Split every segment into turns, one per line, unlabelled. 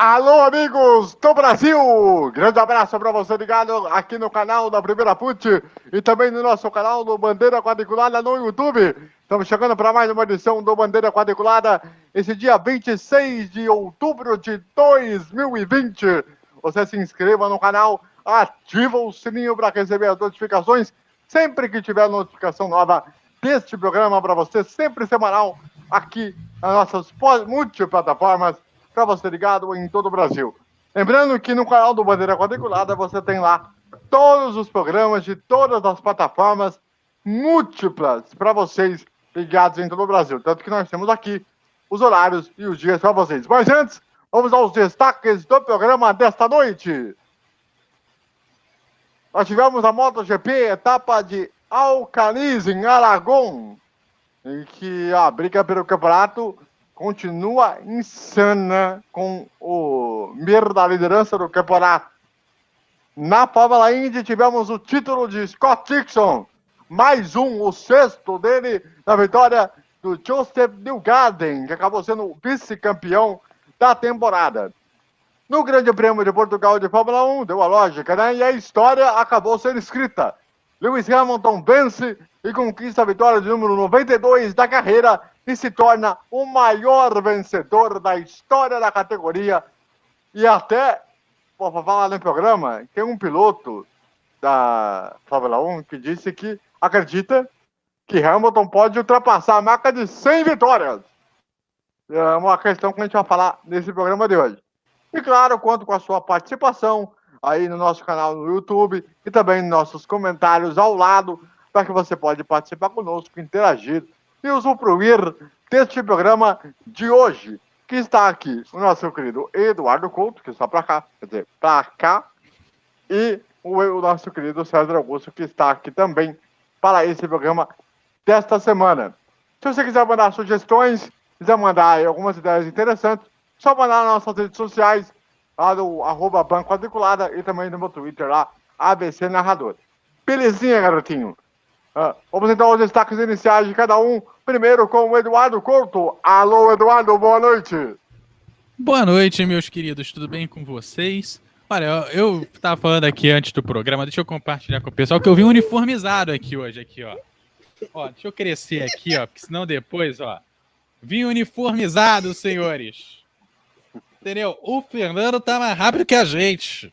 Alô, amigos do Brasil! Grande abraço para você ligado aqui no canal da Primeira Put e também no nosso canal do Bandeira Quadriculada no YouTube. Estamos chegando para mais uma edição do Bandeira Quadriculada, esse dia 26 de outubro de 2020. Você se inscreva no canal, ativa o sininho para receber as notificações sempre que tiver notificação nova deste programa para você, sempre semanal, aqui nas nossas multiplataformas, para você ligado em todo o Brasil. Lembrando que no canal do Bandeira Quadriculada você tem lá todos os programas de todas as plataformas múltiplas para vocês ligados em todo o Brasil. Tanto que nós temos aqui os horários e os dias para vocês. Mas antes, vamos aos destaques do programa desta noite. Nós tivemos a MotoGP, etapa de Alcaniz, em Aragão, em que a briga pelo campeonato continua insana com o Mir da liderança do campeonato. Na Fórmula Indy tivemos o título de Scott Dixon, mais o sexto dele na vitória do Joseph Newgarden, que acabou sendo o vice-campeão da temporada. No Grande Prêmio de Portugal de Fórmula 1, deu a lógica, né? E a história acabou sendo escrita. Lewis Hamilton vence e conquista a vitória de número 92 da carreira e se torna o maior vencedor da história da categoria. E até, vou falar no programa, tem um piloto da Fórmula 1 que disse que acredita que Hamilton pode ultrapassar a marca de 100 vitórias. É uma questão que a gente vai falar nesse programa de hoje. E claro, conto com a sua participação aí no nosso canal no YouTube e também nos nossos comentários ao lado, para que você pode participar conosco, interagir e usufruir deste programa de hoje, que está aqui o nosso querido Eduardo Couto, que está para cá, quer dizer, para cá, e o nosso querido César Augusto, que está aqui também para esse programa desta semana. Se você quiser mandar sugestões, quiser mandar aí algumas ideias interessantes, só mandar nas nossas redes sociais, lá do @Banco Quadriculada e também no meu Twitter lá, ABC Narrador. Belezinha, garotinho? Vamos então aos destaques iniciais de cada um. Primeiro com o Eduardo Couto. Alô, Eduardo, boa noite.
Boa noite, meus queridos. Tudo bem com vocês? Olha, eu tava falando aqui antes do programa, deixa eu compartilhar com o pessoal que eu vim uniformizado aqui hoje, aqui, ó. Ó, deixa eu crescer aqui, ó, porque senão depois, ó, vim uniformizado, senhores. Entendeu? O Fernando tá mais rápido que a gente.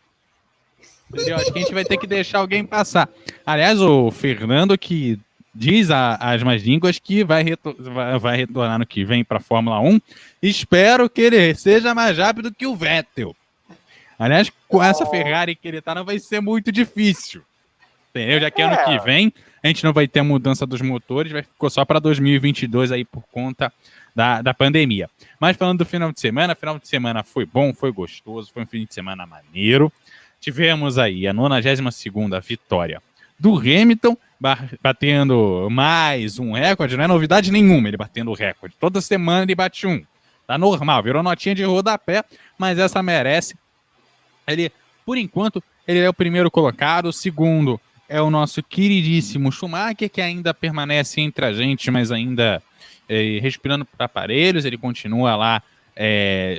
Entendeu? Acho que a gente vai ter que deixar alguém passar. Aliás, o Fernando que diz as más línguas que vai retornar no que vem para a Fórmula 1. Espero que ele seja mais rápido que o Vettel. Aliás, com essa Ferrari que ele tá, não vai ser muito difícil. Entendeu? Já que ano que vem a gente não vai ter a mudança dos motores, ficou só para 2022 aí por conta da pandemia. Mas falando do final de semana foi bom, foi gostoso, foi um fim de semana maneiro. Tivemos aí a 92ª vitória do Hamilton, batendo mais um recorde, não é novidade nenhuma ele batendo o recorde. Toda semana ele bate um. Tá normal, virou notinha de rodapé, mas essa merece. Ele, por enquanto, ele é o primeiro colocado, o segundo é o nosso queridíssimo Schumacher, que ainda permanece entre a gente, mas ainda respirando por aparelhos, ele continua lá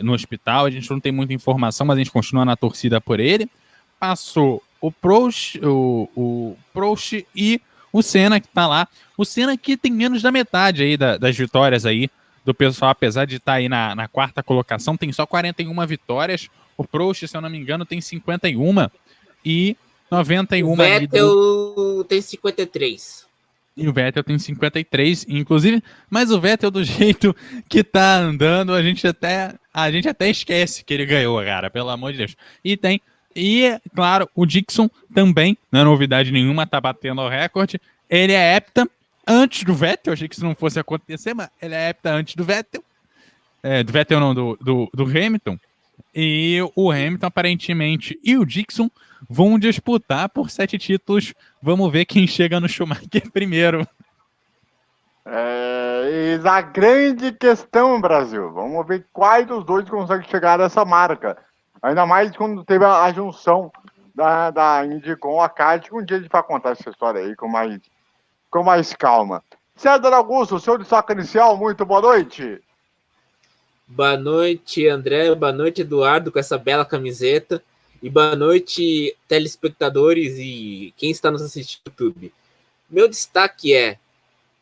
no hospital, a gente não tem muita informação, mas a gente continua na torcida por ele. Passou o Prost, o Prost e o Senna, que tá lá. O Senna que tem menos da metade aí das vitórias aí do pessoal, apesar de estar aí na quarta colocação, tem só 41 vitórias. O Prost, se eu não me engano, tem 51 e 91.
O Vettel tem 53.
E o Vettel tem 53, inclusive, mas o Vettel, do jeito que tá andando, a gente até esquece que ele ganhou, cara, pelo amor de Deus. E, claro, o Dixon também, não é novidade nenhuma, tá batendo o recorde. Ele é hepta antes do Vettel, achei que isso não fosse acontecer, mas ele é hepta antes do Vettel. Do Vettel não, do Hamilton. E o Hamilton, aparentemente, e o Dixon vão disputar por 7 títulos. Vamos ver quem chega no Schumacher primeiro.
Eis a grande questão, Brasil. Vamos ver quais dos dois conseguem chegar a essa marca. Ainda mais quando teve a junção da Indy com a kart. Um dia a gente vai contar essa história aí com mais calma. César Augusto, seu destaque inicial, muito boa noite.
Boa noite, André. Boa noite, Eduardo, com essa bela camiseta. E boa noite, telespectadores e quem está nos assistindo no YouTube. Meu destaque é: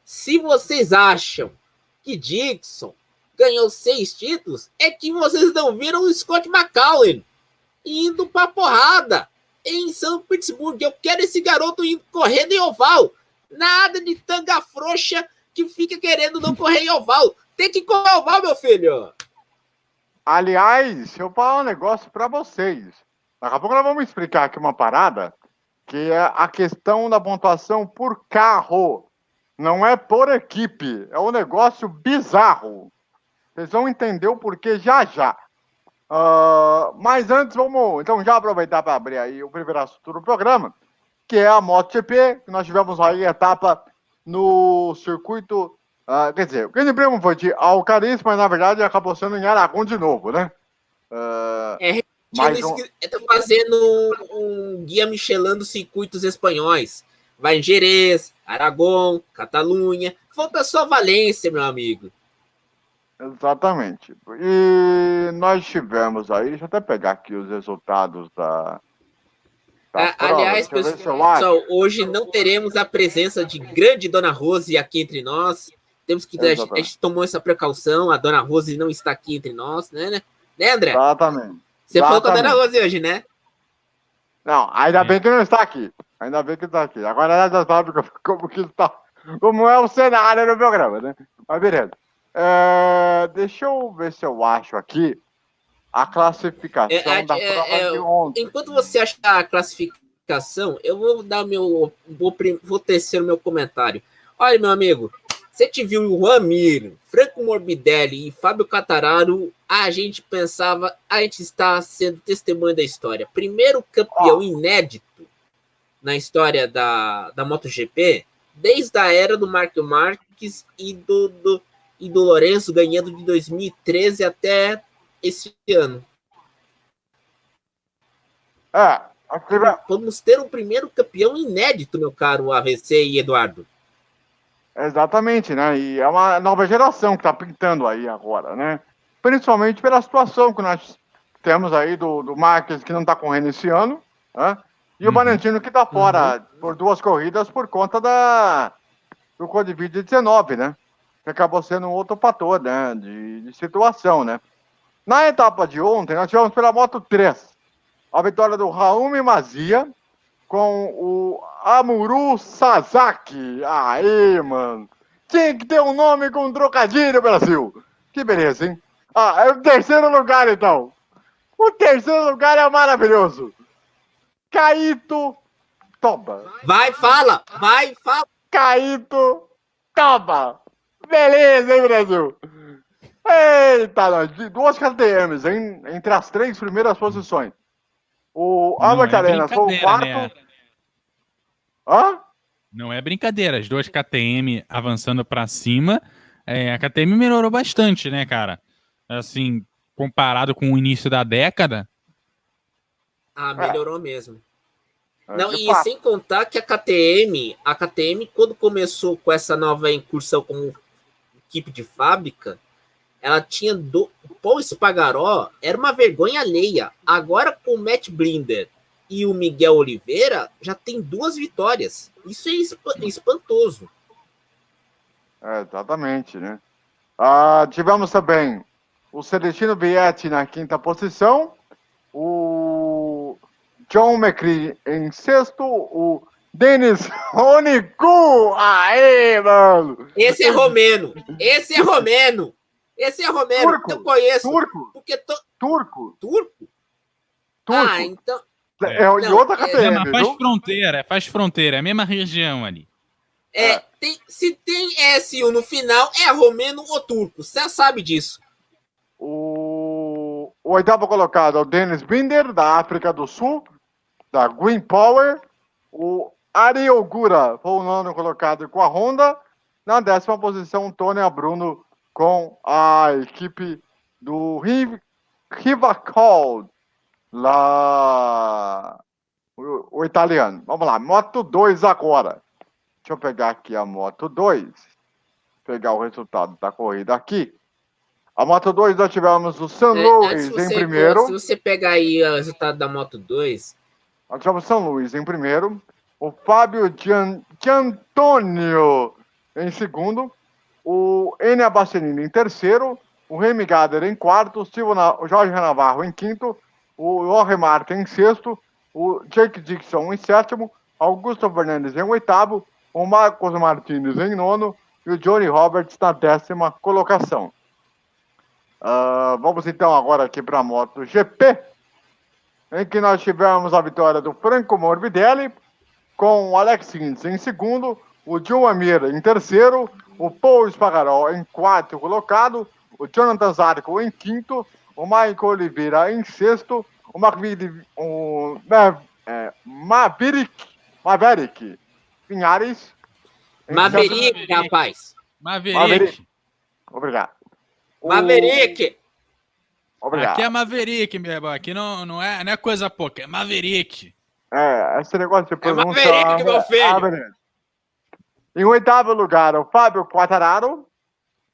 se vocês acham que Dixon ganhou 6 títulos, é que vocês não viram o Scott McCallum indo pra porrada em São Petersburgo. Eu quero esse garoto indo correndo em oval. Nada de tanga frouxa que fica querendo não correr em oval. Tem que correr em oval, meu filho.
Aliás, eu vou falar um negócio para vocês. Daqui a pouco nós vamos explicar aqui uma parada, que é a questão da pontuação por carro. Não é por equipe. É um negócio bizarro. Vocês vão entender o porquê já já. Mas antes, vamos então já aproveitar para abrir aí o primeiro assunto do programa, que é a MotoGP, que nós tivemos aí a etapa no circuito. Quer dizer, o grande prêmio foi de Alcariz, mas na verdade acabou sendo em Aragão de novo, né?
Tá fazendo um guia Michelin dos circuitos espanhóis. Vai em Jerez, Aragão, Catalunha. Falta só Valência, meu amigo.
Exatamente. E nós tivemos aí, deixa eu até pegar aqui os resultados da
aliás, pessoal, hoje não teremos a presença de grande Dona Rose aqui entre nós. Temos que a gente tomou essa precaução, a Dona Rose não está aqui entre nós, né André?
Exatamente.
Você falou com a Dona Rose hoje, né?
Não, ainda bem que não está aqui. Ainda bem que está aqui. Agora ela já sabe como é o cenário do programa, né? Mas beleza. Deixa eu ver se eu acho aqui a classificação da prova de ontem.
Enquanto você acha a classificação, eu vou dar vou tecer o meu comentário. Olha, meu amigo, você te viu o Juan Mir, Franco Morbidelli e Fábio Quartararo, a gente pensava, a gente está sendo testemunha da história. Primeiro campeão inédito na história da MotoGP, desde a era do Marc Marques e do Lourenço, ganhando de 2013 até esse ano. Vamos ter um primeiro campeão inédito, meu caro AVC e Eduardo.
Exatamente, né? E é uma nova geração que está pintando aí agora, né? Principalmente pela situação que nós temos aí do Marques, que não está correndo esse ano, né? E o Valentino, que está fora por 2 corridas por conta do Covid-19, né? Que acabou sendo um outro fator, né? De situação, né? Na etapa de ontem, nós tivemos pela Moto 3 a vitória do Raul Mazia com o Amuru Sasaki. Aí, mano. Tinha que ter um nome com um trocadilho, Brasil. Que beleza, hein? É o terceiro lugar, então. O terceiro lugar é maravilhoso. Caíto Toba.
Vai, fala!
Caíto Toba. Beleza, hein, Brasil? Eita, nós. 2 KTMs, hein? Entre as 3 primeiras posições. O Albert Arenas foi o quarto. Né?
Não é brincadeira. As 2 KTM avançando para cima. A KTM melhorou bastante, né, cara? Assim, comparado com o início da década.
Melhorou mesmo. Não, e sem contar que a KTM, quando começou com essa nova incursão como equipe de fábrica, ela tinha o Paul Espargaró, era uma vergonha alheia. Agora com o Matt Binder e o Miguel Oliveira, já tem 2 vitórias. Isso é espantoso.
Exatamente, né? Tivemos também o Celestino Vietti na 5ª posição, o John McCree em 6º, o Denis Ronicu. Aê, mano!
Esse é romeno! Turco, eu conheço.
Turco.
Então.
E outra KTM,
faz fronteira, é a mesma região ali.
Se tem S1 no final, é romeno ou turco. Você sabe disso.
O 8º colocado é o Dennis Binder, da África do Sul, da Green Power. O Ari Ogura foi o 9º colocado com a Honda. Na 10ª posição, o Tony Bruno com a equipe do Rivacol, lá o italiano. Vamos lá, Moto 2 agora. Deixa eu pegar aqui a Moto 2, pegar o resultado da corrida aqui. A Moto 2 nós tivemos o San
Antes
Luís em primeiro.
Se você pegar aí o resultado da Moto 2...
Nós tivemos o San Luís em primeiro. O Fábio Giantonio em segundo. O Enea Bastianini em terceiro. O Remy Gardner em quarto. O Jorge Navarro em quinto. O Jorge Martin em sexto. O Jake Dixon em sétimo. Augusto Fernandes em oitavo. O Marcos Martins em nono. E o Johnny Roberts na 10ª colocação. Vamos então agora aqui para a MotoGP, em que nós tivemos a vitória do Franco Morbidelli, com o Alex Rins em segundo, o Joan Mir em terceiro, o Paul Espargaró em quarto colocado, o Jonathan Zarco em quinto, o Michael Oliveira em sexto, o Maverick Vinhares.
Maverick, rapaz.
Maverick.
Obrigado.
Maverick!
Obrigado.
Aqui é Maverick, meu irmão. Aqui não é coisa pouca, é Maverick.
Esse negócio de pronúncia...
É Maverick, meu filho!
Em oitavo lugar, o Fábio Quartararo.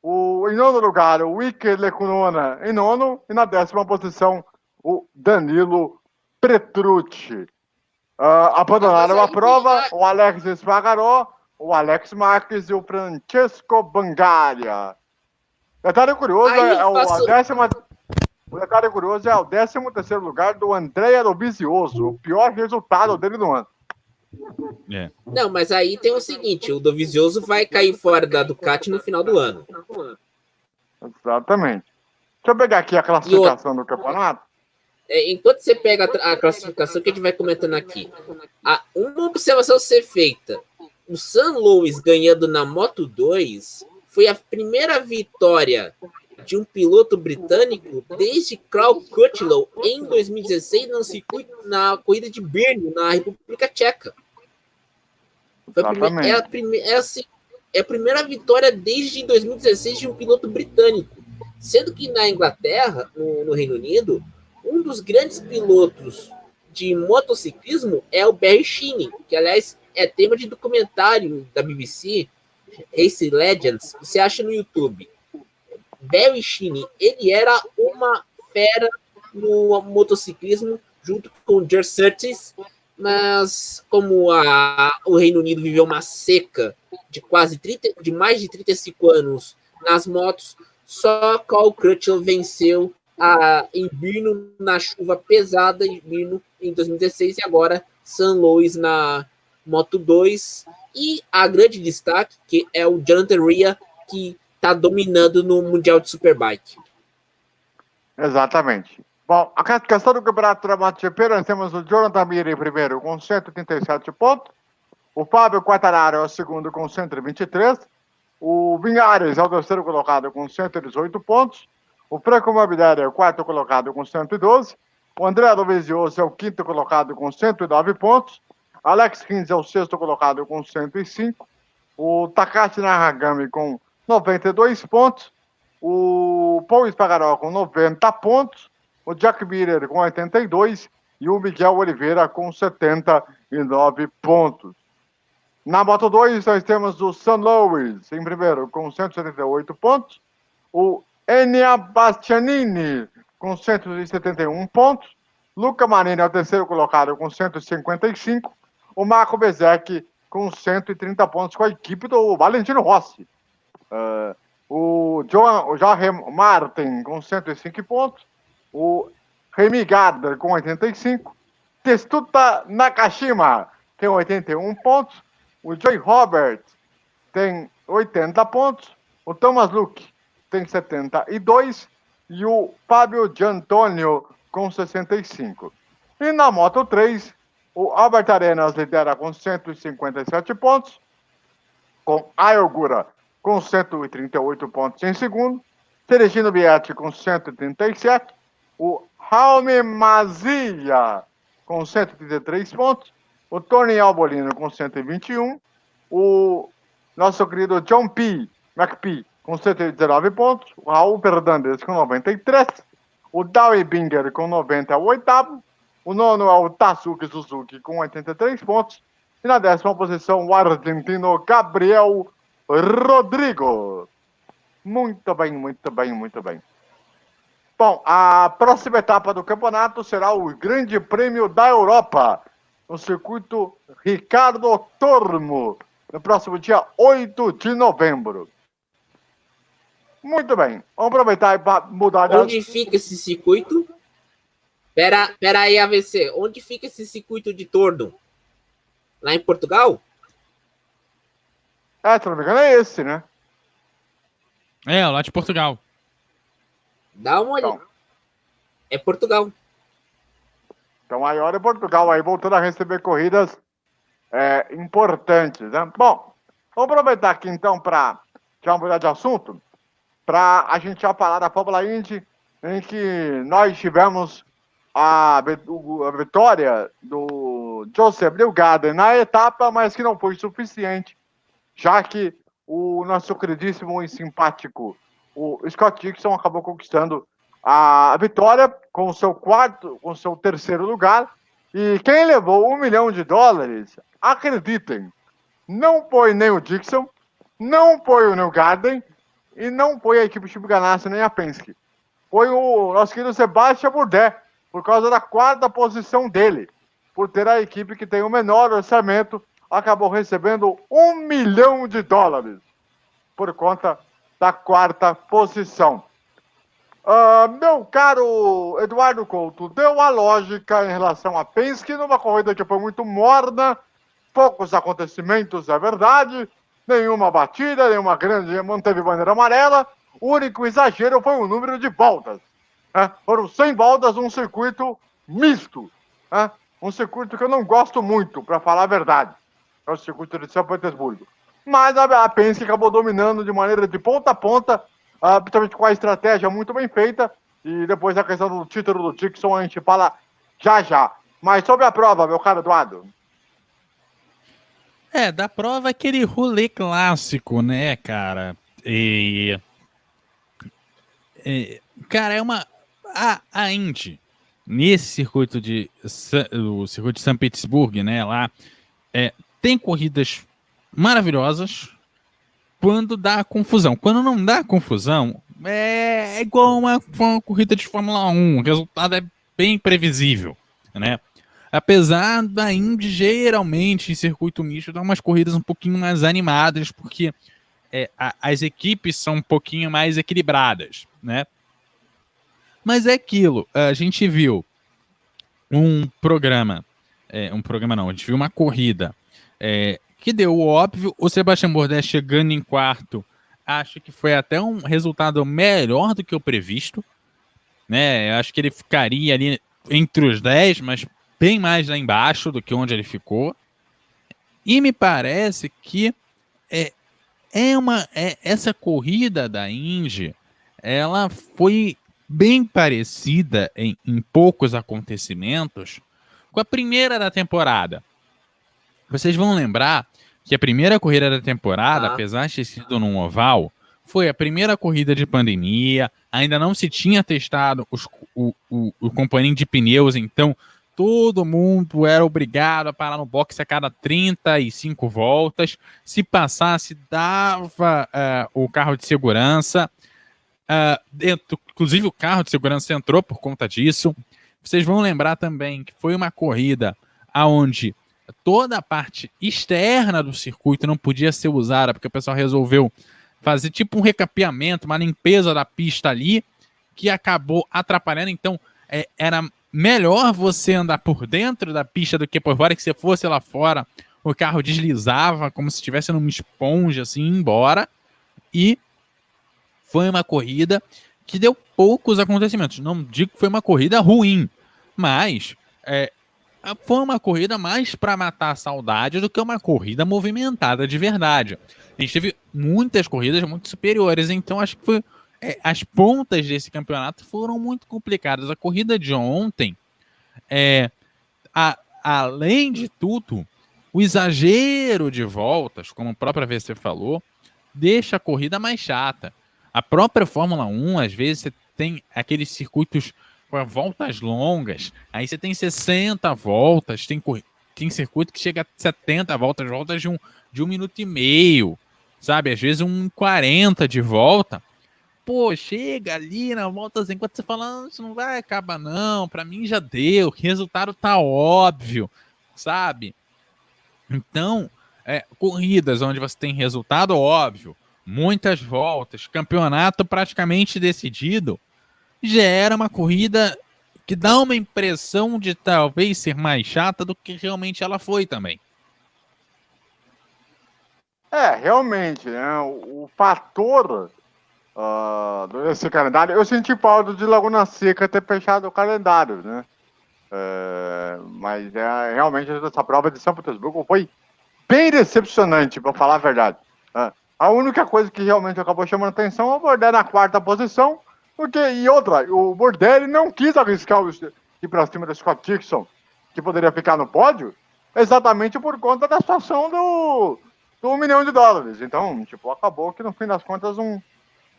Em nono lugar, o Iker Lecuona em nono. E na 10ª posição, o Danilo Petrucci. Abandonaram a prova o Alex Espargaró, o Alex Marques e o Francesco Bangaria. Detalhe curioso o detalhe curioso é o 13º lugar do Andrea Dovizioso, o pior resultado dele no ano.
Não, mas aí tem o seguinte, o Dovizioso vai cair fora da Ducati no final do ano.
Exatamente. Deixa eu pegar aqui a classificação do campeonato.
Enquanto você pega a classificação que a gente vai comentando aqui, uma observação a ser feita. O San Luís ganhando na Moto 2 foi a primeira vitória de um piloto britânico desde Carl Crutchlow em 2016 no circuito, na corrida de Brno, na República Tcheca. É a primeira vitória desde 2016 de um piloto britânico. Sendo que na Inglaterra, no Reino Unido, um dos grandes pilotos de motociclismo é o Barry Sheehan, que aliás é tema de documentário da BBC, Race Legends, você acha no YouTube. Barry Sheehan, ele era uma fera no motociclismo, junto com o George Surtees, mas como o Reino Unido viveu uma seca de mais de 35 anos nas motos, só Carl Crutchlow venceu em Brno, na chuva pesada em Brno em 2016, e agora San Luís na Moto 2, e a grande destaque que é o Jonathan Rea, que está dominando no Mundial de Superbike.
Exatamente. Bom, a classificação do Campeonato da MotoGP, nós temos o Jonathan Mir em primeiro com 137 pontos, o Fábio Quartararo é o segundo com 123, o Vinhares é o terceiro colocado com 118 pontos, o Franco Morbidelli é o quarto colocado com 112, o Andrea Dovizioso é o quinto colocado com 109 pontos, Alex Rins é o sexto colocado com 105, o Takashi Nakagami com 92 pontos, o Paul Espargaró com 90 pontos, o Jack Miller com 82 e o Miguel Oliveira com 79 pontos. Na Moto 2 nós temos o San Luís em primeiro com 178 pontos, o Enea Bastianini com 171 pontos, Luca Marini é o terceiro colocado com 155, o Marco Bezzecchi com 130 pontos com a equipe do Valentino Rossi. O Jorge Martin com 105 pontos, o Remy Gardner com 85, Testuta Nakashima tem 81 pontos, o Joey Roberts tem 80 pontos, o Thomas Luke tem 72 e o Fábio Giantonio com 65. E na Moto 3, o Albert Arenas lidera com 157 pontos, com Ayogura com 138 pontos em segundo, Teregino Vietti com 137, o Jaume Mazia com 133 pontos, o Tony Albolino com 121, o nosso querido John McPhee com 119 pontos, o Raul Fernandes com 93, o Dowie Binger com 98, o nono é o Tatsuki Suzuki com 83 pontos, e na 10ª posição o argentino Gabriel Rodrigo. Muito bem, muito bem, muito bem. Bom, a próxima etapa do campeonato será o Grande Prêmio da Europa, no circuito Ricardo Tormo, no próximo dia 8 de novembro. Muito bem, vamos aproveitar para mudar de...
Onde fica esse circuito? Pera aí, AVC. Onde fica esse circuito de torno? Lá em Portugal?
Se não me engano é esse, né?
É, lá de Portugal.
Dá uma olhada.
Então.
É Portugal.
Então, maior é Portugal, aí voltando a receber corridas importantes, né? Bom, vamos aproveitar aqui então para já mudar de assunto, para a gente já falar da Fórmula Indy, em que nós tivemos a vitória do Joseph Newgarden na etapa, mas que não foi suficiente, já que o nosso queridíssimo e simpático, o Scott Dixon, acabou conquistando a vitória com o seu terceiro lugar. E quem levou $1 milhão, acreditem, não foi nem o Dixon, não foi o Newgarden e não foi a equipe Chip Ganassi nem a Penske. Foi o nosso querido Sebastian Bourdais, por causa da quarta posição dele, por ter a equipe que tem o menor orçamento, acabou recebendo $1 milhão por conta da quarta posição. Meu caro Eduardo Couto, deu a lógica em relação a Penske numa corrida que foi muito morna, poucos acontecimentos, é verdade, nenhuma batida, nenhuma grande, manteve bandeira amarela, o único exagero foi o número de voltas. Foram 100 voltas num circuito misto, um circuito que eu não gosto muito, para falar a verdade, é o circuito de São Petersburgo. Mas a Penske acabou dominando de maneira de ponta a ponta, principalmente com a estratégia muito bem feita, e depois a questão do título do Dixon a gente fala já. Mas sobre a prova, meu caro Eduardo.
Da prova aquele rolê clássico, né, cara? Cara, a Indy, nesse circuito o circuito de São Petersburgo, né, lá, tem corridas maravilhosas quando dá confusão. Quando não dá confusão, é igual uma corrida de Fórmula 1. O resultado é bem previsível, né? Apesar da Indy, geralmente, em circuito misto, dar umas corridas um pouquinho mais animadas, porque as equipes são um pouquinho mais equilibradas, né? Mas é aquilo, a gente viu a gente viu uma corrida que deu o óbvio, o Sebastian Bourdais chegando em quarto, acho que foi até um resultado melhor do que o previsto, né? Eu acho que ele ficaria ali entre os 10, mas bem mais lá embaixo do que onde ele ficou. E me parece que essa corrida da Indy, ela foi bem parecida em poucos acontecimentos com a primeira da temporada. Vocês vão lembrar que a primeira corrida da temporada, apesar de ter sido num oval, foi a primeira corrida de pandemia, ainda não se tinha testado o componente de pneus, então todo mundo era obrigado a parar no boxe a cada 35 voltas. Se passasse, dava o carro de segurança. Inclusive o carro de segurança entrou por conta disso. Vocês vão lembrar também que foi uma corrida onde toda a parte externa do circuito não podia ser usada, porque o pessoal resolveu fazer tipo um recapeamento, uma limpeza da pista ali, que acabou atrapalhando. Então era melhor você andar por dentro da pista do que por fora, que se fosse lá fora o carro deslizava como se estivesse numa esponja assim, embora. E foi uma corrida que deu poucos acontecimentos. Não digo que foi uma corrida ruim, mas foi uma corrida mais para matar a saudade do que uma corrida movimentada de verdade. A gente teve muitas corridas muito superiores, então acho que as pontas desse campeonato foram muito complicadas. A corrida de ontem, além de tudo, o exagero de voltas, como a própria VC falou, deixa a corrida mais chata. A própria Fórmula 1, às vezes, você tem aqueles circuitos com voltas longas, aí você tem 60 voltas, tem circuito que chega a 70 voltas de 1 minuto e meio, sabe? Às vezes 1,40 de volta. pô, chega ali na volta 50, você fala, isso não vai acabar não, pra mim já deu, o resultado tá óbvio, sabe? Então, corridas onde você tem resultado óbvio, muitas voltas, campeonato praticamente decidido, gera uma corrida que dá uma impressão de talvez ser mais chata do que realmente ela foi também.
Realmente, né? O fator desse calendário, eu senti falta de Laguna Seca ter fechado o calendário, né? Mas realmente essa prova de São Petersburgo foi bem decepcionante, para falar a verdade. A única coisa que realmente acabou chamando atenção é o Bordelli na quarta posição, e outra, o Bordelli não quis arriscar ir para cima do Scott Dixon, que poderia ficar no pódio, exatamente por conta da situação do $1 milhão. Então, tipo, acabou que no fim das contas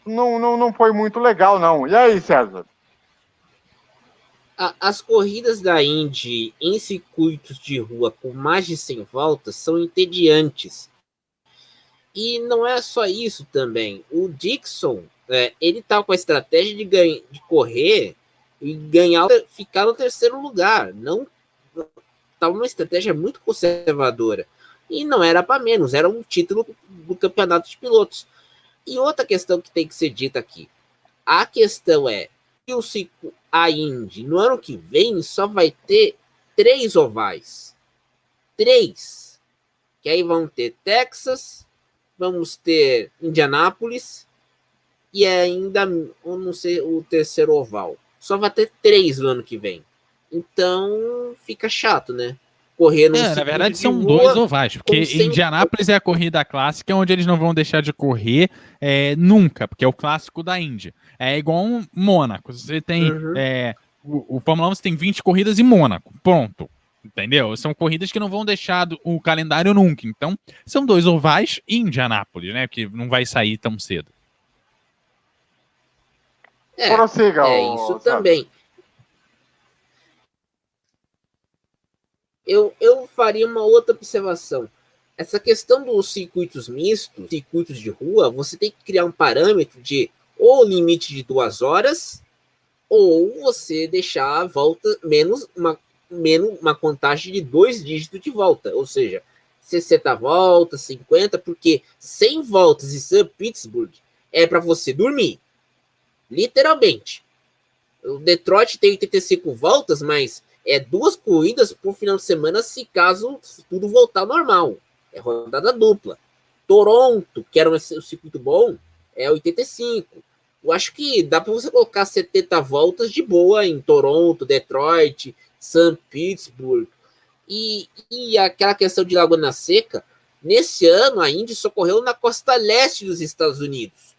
não foi muito legal, não. E aí, César?
As corridas da Indy em circuitos de rua com mais de 100 voltas são entediantes. E não é só isso também. O Dixon, ele tá com a estratégia de correr e ganhar, ficar no terceiro lugar. Não estava uma estratégia muito conservadora. E não era para menos, era um título do campeonato de pilotos. E outra questão que tem que ser dita aqui. A questão é que a Indy, no ano que vem, só vai ter 3 ovais. 3. Que aí vão ter Texas, vamos ter Indianápolis e ainda, eu não sei, o terceiro oval. Só vai ter 3 no ano que vem. Então, fica chato, né? Correr no
na verdade são 2 ovais, porque Indianápolis é a corrida clássica, onde eles não vão deixar de correr nunca, porque é o clássico da Indy. É igual um Mônaco. Você tem o Fórmula 1, você tem 20 corridas em Mônaco. Pronto. Entendeu? São corridas que não vão deixar o calendário nunca. Então, são 2 ovais em Indianápolis, né? Que não vai sair tão cedo.
Isso também. Eu faria uma outra observação. Essa questão dos circuitos mistos, circuitos de rua, você tem que criar um parâmetro de ou limite de 2 horas, ou você deixar a volta menos uma contagem de 2 dígitos de volta. Ou seja, 60 voltas, 50, porque 100 voltas em St. Petersburg é para você dormir. Literalmente. O Detroit tem 85 voltas, mas 2 corridas por final de semana, se caso tudo voltar ao normal. É rodada dupla. Toronto, que era um circuito bom, é 85. Eu acho que dá para você colocar 70 voltas de boa em Toronto, Detroit, St. Petersburg. E aquela questão de Laguna Seca, nesse ano a Indy só correu na costa leste dos Estados Unidos.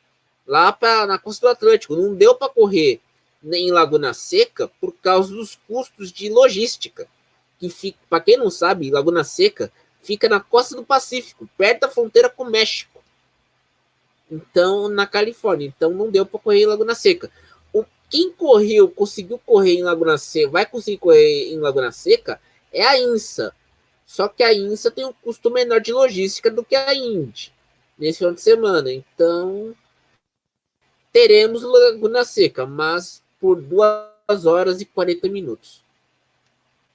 Lá na costa do Atlântico. Não deu para correr em Laguna Seca por causa dos custos de logística. Que para quem não sabe, Laguna Seca fica na costa do Pacífico, perto da fronteira com o México. Então, na Califórnia. Então, não deu para correr em Laguna Seca. Quem conseguiu correr em Laguna Seca, vai conseguir correr em Laguna Seca, é a INSA. Só que a INSA tem um custo menor de logística do que a Indy nesse final de semana. Então, teremos Laguna Seca, mas por 2 horas e 40 minutos.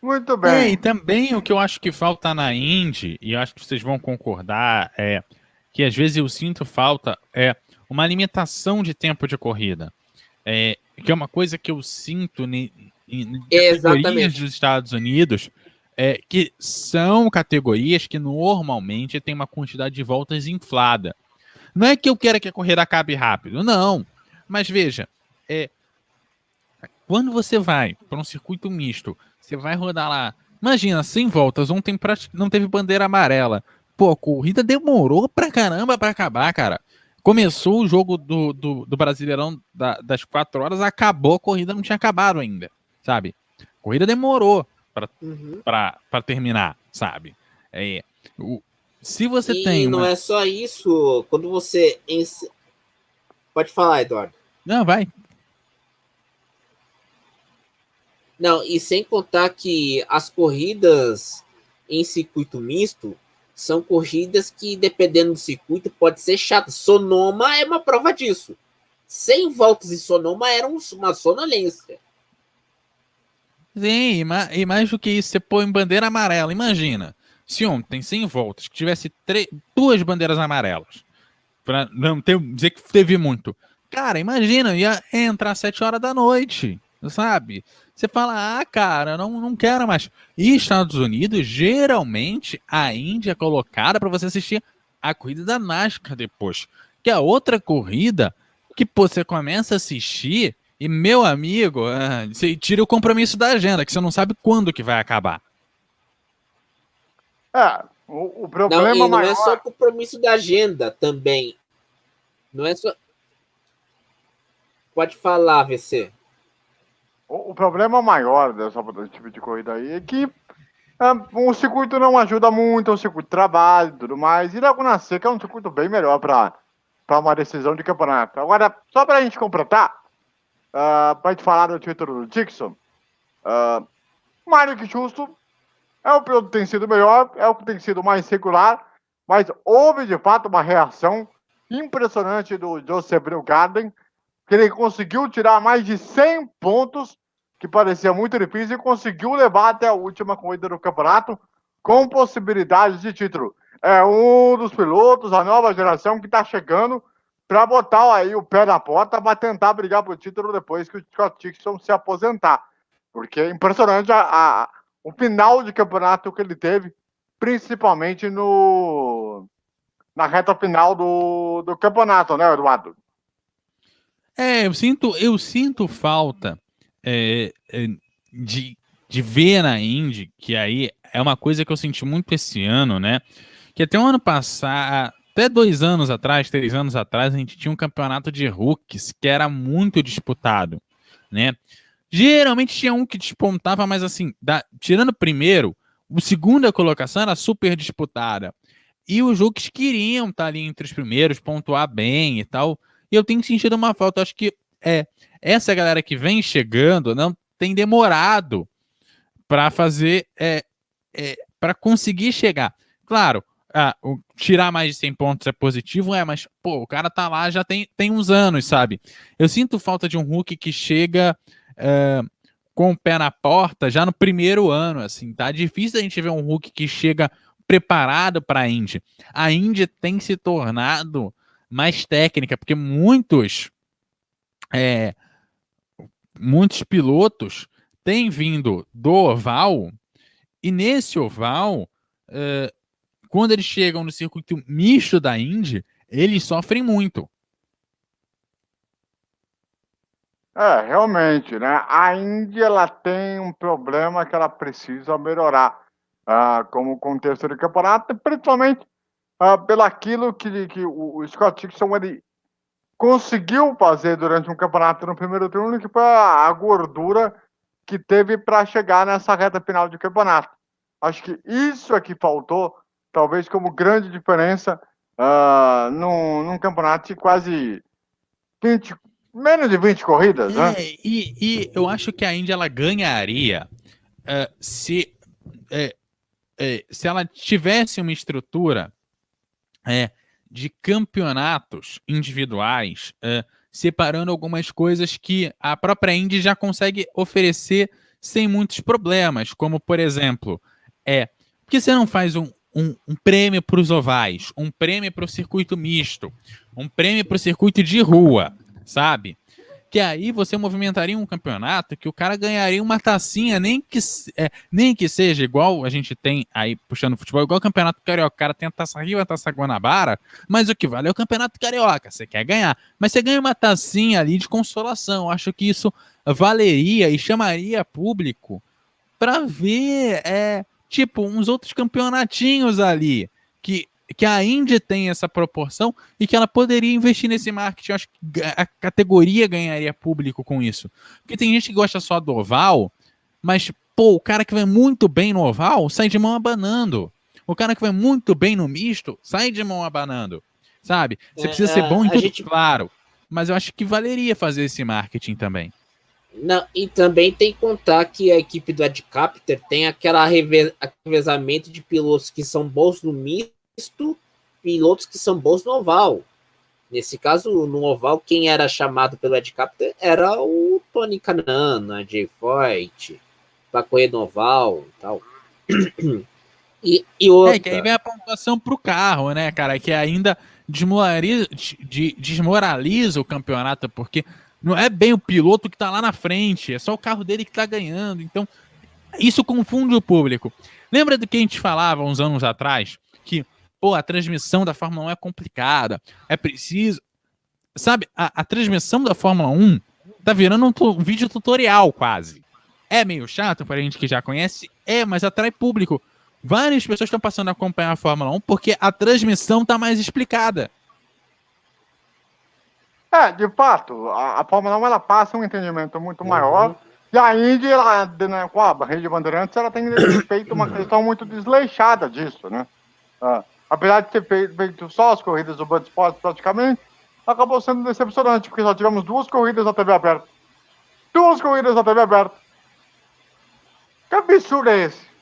Muito bem.
E também o que eu acho que falta na Indy, e eu acho que vocês vão concordar, que às vezes eu sinto falta uma limitação de tempo de corrida. Que é uma coisa que eu sinto em categorias dos Estados Unidos, que são categorias que normalmente tem uma quantidade de voltas inflada. Não é que eu quero que a corrida acabe rápido, não. Mas veja, quando você vai para um circuito misto, você vai rodar lá, imagina, 100 voltas, ontem não teve bandeira amarela. Pô, a corrida demorou pra caramba pra acabar, cara. Começou o jogo do Brasileirão das 4 horas, acabou, a corrida não tinha acabado ainda, sabe? A corrida demorou pra terminar, sabe? Se você tem
não é só isso, quando você... Pode falar, Eduardo.
Não, vai.
Não, e sem contar que as corridas em circuito misto são corridas que, dependendo do circuito, pode ser chata. Sonoma é uma prova disso. 100 voltas em Sonoma era uma sonolência.
Sim, e mais do que isso, você põe bandeira amarela. Imagina, se ontem, 100 voltas, que tivesse 2 bandeiras amarelas, pra não dizer que teve muito. Cara, imagina, ia entrar às 7 horas da noite, sabe? Você fala, cara, não quero mais. E Estados Unidos, geralmente, a Índia é colocada para você assistir a corrida da NASCAR depois. Que é outra corrida que você começa a assistir e, meu amigo, você tira o compromisso da agenda, que você não sabe quando que vai acabar.
O
Não,
problema
e não
maior...
é só compromisso da agenda também. Não é só... Pode falar, VC.
O problema desse tipo de corrida aí é que o circuito não ajuda muito, o circuito de trabalho e tudo mais. E Laguna Seca é um circuito bem melhor para uma decisão de campeonato. Agora, só para a gente completar, para a gente falar do título do Dixon, Mário que justo, é o piloto que tem sido melhor, é o que tem sido mais regular, mas houve de fato uma reação impressionante do Joseph Newgarden, que ele conseguiu tirar mais de 100 pontos, que parecia muito difícil, e conseguiu levar até a última corrida do campeonato com possibilidades de título. É um dos pilotos, a nova geração que está chegando para botar aí o pé na porta para tentar brigar por título depois que o Scott Dixon se aposentar. Porque é impressionante o final de campeonato que ele teve, principalmente na reta final do campeonato, né, Eduardo?
Eu sinto falta de ver na Indy, que aí é uma coisa que eu senti muito esse ano, né? Que até o ano passado, até 2 anos atrás, 3 anos atrás, a gente tinha um campeonato de rookies que era muito disputado, né? Geralmente tinha um que despontava, mas assim, tirando o primeiro, a segunda colocação era super disputada. E os rookies queriam estar ali entre os primeiros, pontuar bem e tal. E eu tenho sentido uma falta. Acho que essa galera que vem chegando não tem demorado para fazer, para conseguir chegar. Claro, tirar mais de 100 pontos é positivo, mas pô, o cara tá lá já tem uns anos, sabe? Eu sinto falta de um rookie que chega com o pé na porta já no primeiro ano, assim, tá difícil a gente ver um rookie que chega preparado para a Indy. A Indy tem se tornado mais técnica, porque muitos pilotos têm vindo do oval, e nesse oval, quando eles chegam no circuito misto da Indy, eles sofrem muito.
Realmente, né? A Índia ela tem um problema que ela precisa melhorar, como contexto de campeonato, principalmente pelaquilo que o Scott Dixon ele conseguiu fazer durante um campeonato no primeiro turno, que foi a gordura que teve para chegar nessa reta final de campeonato. Acho que isso é que faltou, talvez como grande diferença num campeonato de quase menos de 20 corridas, né?
E eu acho que a Indy ela ganharia se ela tivesse uma estrutura de campeonatos individuais, separando algumas coisas que a própria Indy já consegue oferecer sem muitos problemas, como, por exemplo, por que você não faz um prêmio para os ovais, um prêmio para o circuito misto, um prêmio para o circuito de rua, sabe? Que aí você movimentaria um campeonato que o cara ganharia uma tacinha, nem que seja igual a gente tem aí puxando futebol, igual o Campeonato Carioca. O cara tem a Taça Rio, a Taça Guanabara, mas o que vale é o Campeonato Carioca. Você quer ganhar, mas você ganha uma tacinha ali de consolação. Acho que isso valeria e chamaria público para ver, tipo, uns outros campeonatinhos ali que a Indy tem essa proporção e que ela poderia investir nesse marketing. Eu acho que a categoria ganharia público com isso. Porque tem gente que gosta só do oval, mas, pô, o cara que vai muito bem no oval sai de mão abanando. O cara que vai muito bem no misto sai de mão abanando. Sabe? Você precisa ser bom em tudo, claro. Mas eu acho que valeria fazer esse marketing também.
Não, e também tem que contar que a equipe do Adcapter tem aquele revezamento de pilotos que são bons no misto, pilotos que são bons no oval. Nesse caso, no oval, quem era chamado pelo Ed Capter era o Tony Kanaan, a Jay Foyt, para correr no oval e tal. E outra...
que aí vem a pontuação pro carro, né, cara? Que ainda desmoraliza o campeonato, porque não é bem o piloto que tá lá na frente, é só o carro dele que tá ganhando. Então, isso confunde o público. Lembra do que a gente falava uns anos atrás? Que, pô, a transmissão da Fórmula 1 é complicada, é preciso... Sabe, a transmissão da Fórmula 1 tá virando um vídeo tutorial quase. É meio chato pra gente que já conhece, mas atrai público. Várias pessoas estão passando a acompanhar a Fórmula 1 porque a transmissão tá mais explicada.
De fato, a Fórmula 1 ela passa um entendimento muito maior. E a Indy, ela, né, com a Rede Bandeirantes, ela tem feito uma questão muito desleixada disso, né? Apesar de ter feito só as corridas do Band Sports praticamente, acabou sendo decepcionante, porque só tivemos 2 corridas na TV aberta. 2 corridas na TV aberta. Que absurdo é esse?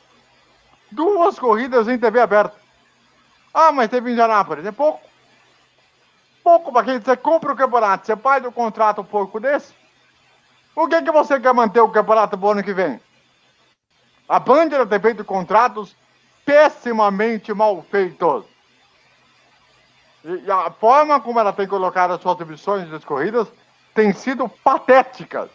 2 corridas em TV aberta. Mas teve em Indianápolis. É pouco. Pouco para quem você compra o campeonato. Você faz um contrato pouco desse. Por que você quer manter o campeonato pro ano que vem? A Band tem feito contratos pessimamente mal feitos. E a forma como ela tem colocado as suas emissions das corridas tem sido patética.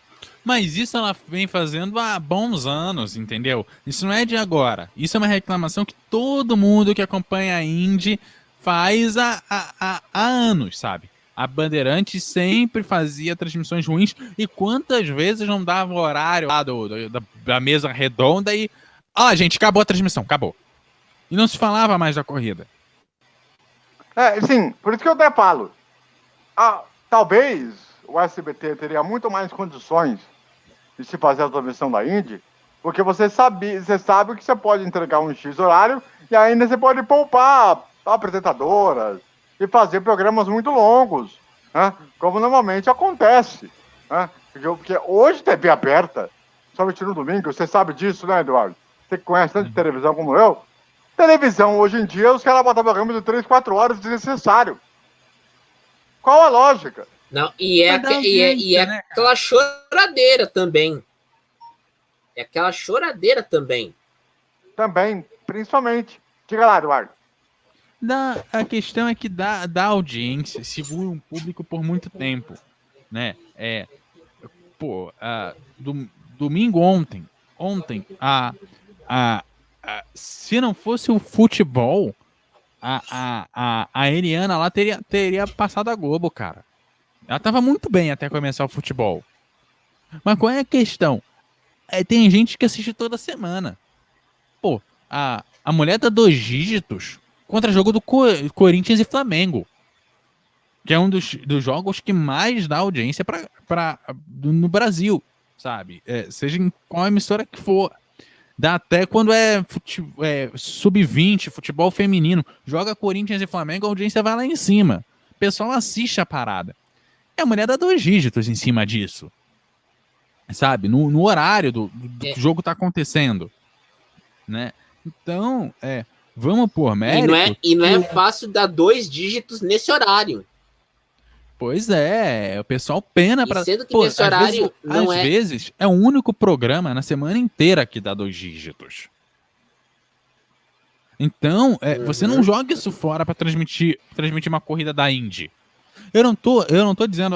Mas isso ela vem fazendo há bons anos, entendeu? Isso não é de agora. Isso é uma reclamação que todo mundo que acompanha a Indy faz há anos, sabe? A Bandeirantes sempre fazia transmissões ruins e quantas vezes não dava o horário lá da mesa redonda e... gente, acabou a transmissão, acabou. E não se falava mais da corrida.
Sim, por isso que eu até falo. Talvez o SBT teria muito mais condições de se fazer a transmissão da Indy, porque você sabe que você pode entregar um X horário e ainda você pode poupar apresentadoras e fazer programas muito longos, né? Como normalmente acontece. Né? Porque hoje TV aberta, somente no domingo, você sabe disso, né, Eduardo? Você que conhece tanto de televisão como eu. Televisão, hoje em dia, os caras botam programas de 3, 4 horas desnecessário. Qual a lógica?
Não, aquela choradeira também. É aquela choradeira também.
Também, principalmente. Diga lá, Eduardo.
A questão é que dá audiência, segura um público por muito tempo, né? Domingo ontem, se não fosse o futebol, a Eliana lá teria passado a Globo, cara. Ela tava muito bem até começar o futebol. Mas qual é a questão? Tem gente que assiste toda semana. Pô, a mulher dá 2 dígitos contra jogo do Corinthians e Flamengo. Que é um dos jogos que mais dá audiência no Brasil, sabe? Seja em qual emissora que for. Dá até quando é sub-20, futebol feminino. Joga Corinthians e Flamengo, a audiência vai lá em cima. O pessoal assiste a parada. A mulher dá 2 dígitos em cima disso. Sabe? No horário do que o jogo tá acontecendo. Né? Então, vamos por mérito.
E não é fácil dar 2 dígitos nesse horário.
Pois é, o pessoal pena para.
Sendo que nesse horário
às vezes é o único programa na semana inteira que dá 2 dígitos. Então, você não joga isso fora para transmitir uma corrida da Indy. Eu não tô dizendo,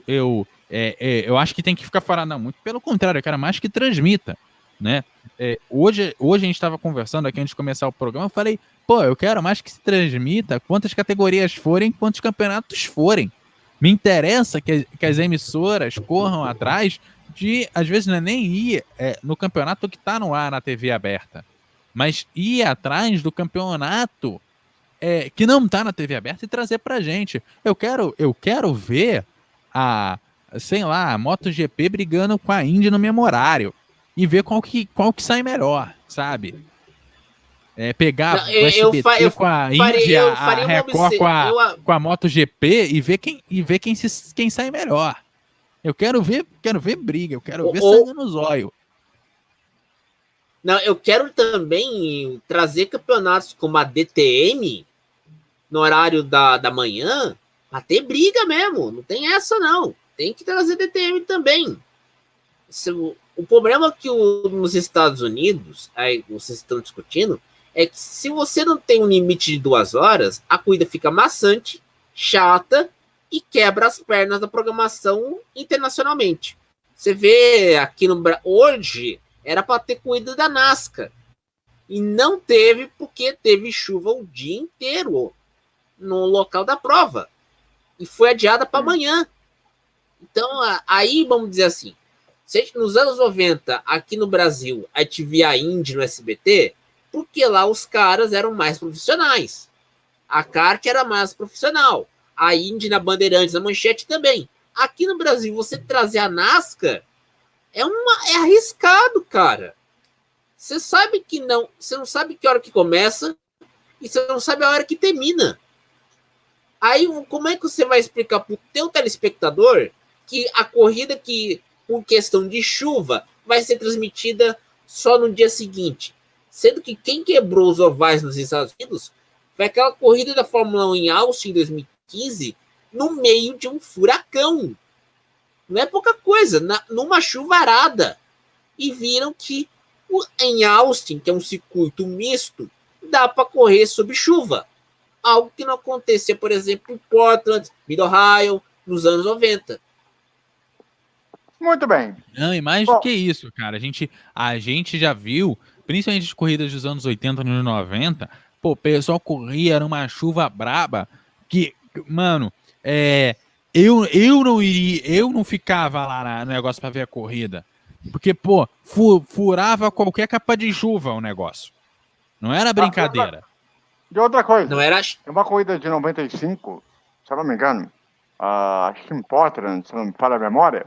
eu acho que tem que ficar fora, não. Muito pelo contrário, eu quero mais que transmita, né? Hoje a gente estava conversando aqui antes de começar o programa, eu falei, eu quero mais que se transmita quantas categorias forem, quantos campeonatos forem. Me interessa que as emissoras corram atrás de, às vezes não é nem ir no campeonato que está no ar na TV aberta, mas ir atrás do campeonato que não está na TV aberta e trazer pra gente. Eu quero ver a MotoGP brigando com a Indy no mesmo horário e ver qual que sai melhor, sabe? Pegar o SBT com a Indy, a Record com a MotoGP e ver quem sai melhor. Eu quero ver briga, eu quero ver sangue no zóio.
Não, eu quero também trazer campeonatos como a DTM no horário da manhã, Pra ter briga mesmo, não tem essa não. Tem que trazer DTM também. O problema que nos Estados Unidos, aí vocês estão discutindo, é que se você não tem um limite de 2 horas, a corrida fica maçante, chata e quebra as pernas da programação internacionalmente. Você vê aqui no Brasil, hoje era para ter corrida da NASCAR e não teve porque teve chuva o dia inteiro no local da prova e foi adiada para amanhã. Então, aí vamos dizer assim, se nos anos 90, aqui no Brasil, a gente via a Indy no SBT, porque lá os caras eram mais profissionais. A kart era mais profissional. A Indy na Bandeirantes, na Manchete também. Aqui no Brasil, você trazer a NASCAR é arriscado, cara. Você sabe que não, você não sabe que hora que começa e você não sabe a hora que termina. Aí, como é que você vai explicar pro teu telespectador que a corrida que, por questão de chuva, vai ser transmitida só no dia seguinte? Sendo que quem quebrou os ovais nos Estados Unidos foi aquela corrida da Fórmula 1 em Austin em 2015, no meio de um furacão. Não é pouca coisa, numa chuvarada. E viram que em Austin, que é um circuito misto, dá para correr sob chuva. Algo que não acontecia, por exemplo, em Portland, Mid-Ohio, nos anos 90.
Muito bem.
Não, e mais do que isso, cara. A gente já viu, principalmente as corridas dos anos 80 e 90, pô, o pessoal corria numa chuva braba que, mano, eu não ficava lá no negócio pra ver a corrida. Porque, pô, furava qualquer capa de chuva o negócio. Não era brincadeira.
De outra coisa.
Não era...
Tem uma corrida de 95, se eu não me engano, acho que em Portland, se não me falha a memória,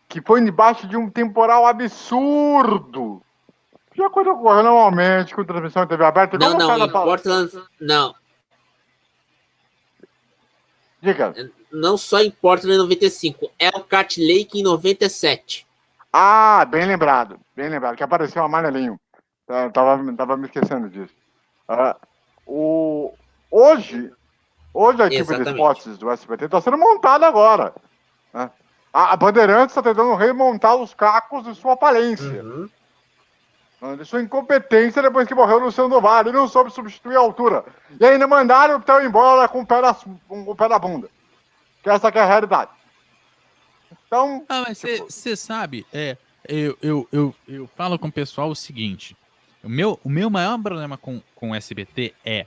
que foi debaixo de um temporal absurdo. Já quando ocorreu normalmente, com transmissão em TV aberta...
Não, em Portland, não.
Diga.
Não só em Portland em 95, é o Kart Lake em 97.
Ah, bem lembrado, que apareceu um amarelinho. Tava me esquecendo disso. Hoje a equipe de esportes do SBT está sendo montada agora. Né? A Bandeirantes está tentando remontar os cacos de sua falência. De sua incompetência depois que morreu o Luciano do Vale. Ele não soube substituir a altura. E ainda mandaram o Theo embora com o pé da bunda. Que essa que é a realidade. Então...
mas você sabe, eu falo com o pessoal o seguinte. O meu maior problema com o SBT é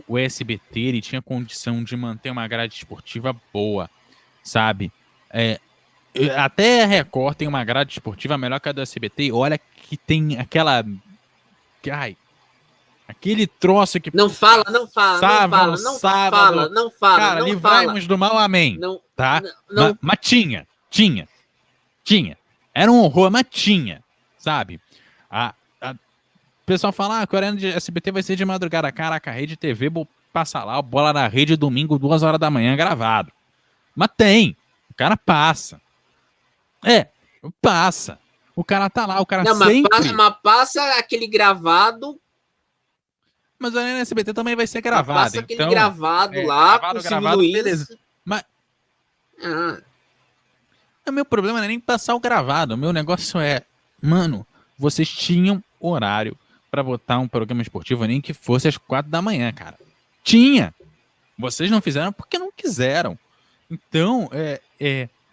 o SBT, ele tinha condição de manter uma grade esportiva boa, sabe? Até a Record tem uma grade esportiva melhor que a do SBT. Olha que tem aquele troço que...
Não fala.
Cara, livrai-nos do mal, amém.
Não,
tá?
não.
Mas tinha. Era um horror, mas tinha, sabe? O pessoal fala, a Coreia de SBT vai ser de madrugada. Caraca, a Rede TV passa lá, bola na rede, domingo, 2 horas da manhã, gravado. Mas tem. O cara passa. Passa. O cara tá lá, o cara sempre...
Mas passa aquele gravado...
Mas a SBT também vai ser gravado.
Passa aquele gravado lá, com o Silvio Luiz.
Beleza. Mas... O meu problema não é nem passar o gravado. O meu negócio é... Mano, vocês tinham horário pra botar um programa esportivo, nem que fosse às 4 da manhã, cara. Tinha. Vocês não fizeram porque não quiseram. Então,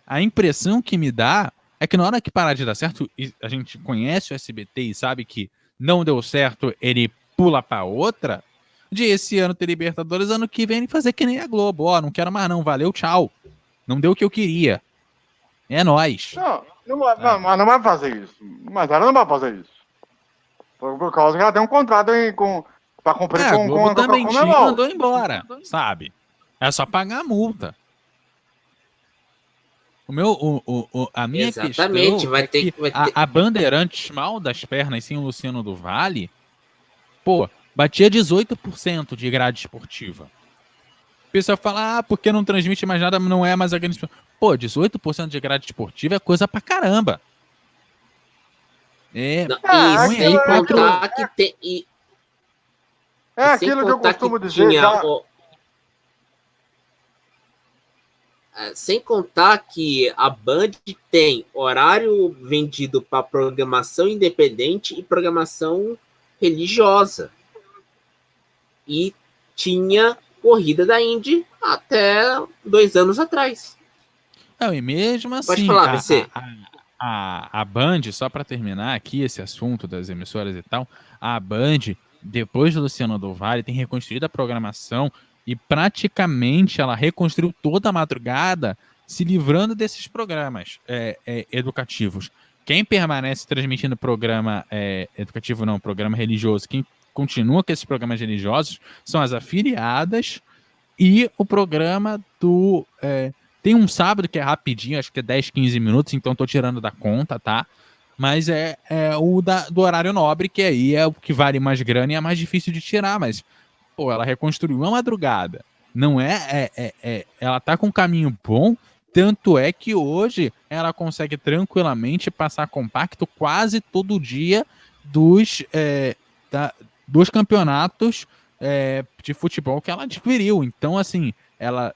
a impressão que me dá é que na hora que parar de dar certo, e a gente conhece o SBT e sabe que não deu certo, ele pula pra outra, de esse ano ter Libertadores, ano que vem ele fazer que nem a Globo. Não quero mais não, valeu, tchau. Não deu o que eu queria. É nóis.
Não vai fazer isso. Mas ela não vai fazer isso. Por causa que ela tem um contrato pra cumprir
com a Globo também tinha, mandou embora, sabe? É só pagar a multa. A minha
Exatamente,
questão
vai ter
a Bandeirantes mal das pernas sem o Luciano do Vale, pô, batia 18% de grade esportiva. O pessoal fala, porque não transmite mais nada, não é mais a grande... Pô, 18% de grade esportiva é coisa pra caramba.
Aquilo que eu costumo dizer.
Sem contar que a Band tem horário vendido para programação independente e programação religiosa. E tinha corrida da Indy até 2 anos atrás.
Não, e mesmo assim,
Pode falar, VC.
a Band, só para terminar aqui esse assunto das emissoras e tal, a Band, depois do Luciano do Vale, tem reconstruído a programação e praticamente ela reconstruiu toda a madrugada se livrando desses programas educativos. Quem permanece transmitindo programa educativo, não, programa religioso, quem continua com esses programas religiosos são as afiliadas e o programa do... tem um sábado que é rapidinho, acho que é 10, 15 minutos, então tô tirando da conta, tá? Mas é o do horário nobre, que aí é o que vale mais grana e é mais difícil de tirar, mas pô, ela reconstruiu a madrugada. Não ela tá com um caminho bom, tanto é que hoje ela consegue tranquilamente passar compacto quase todo dia dos campeonatos de futebol que ela adquiriu. Então, assim, ela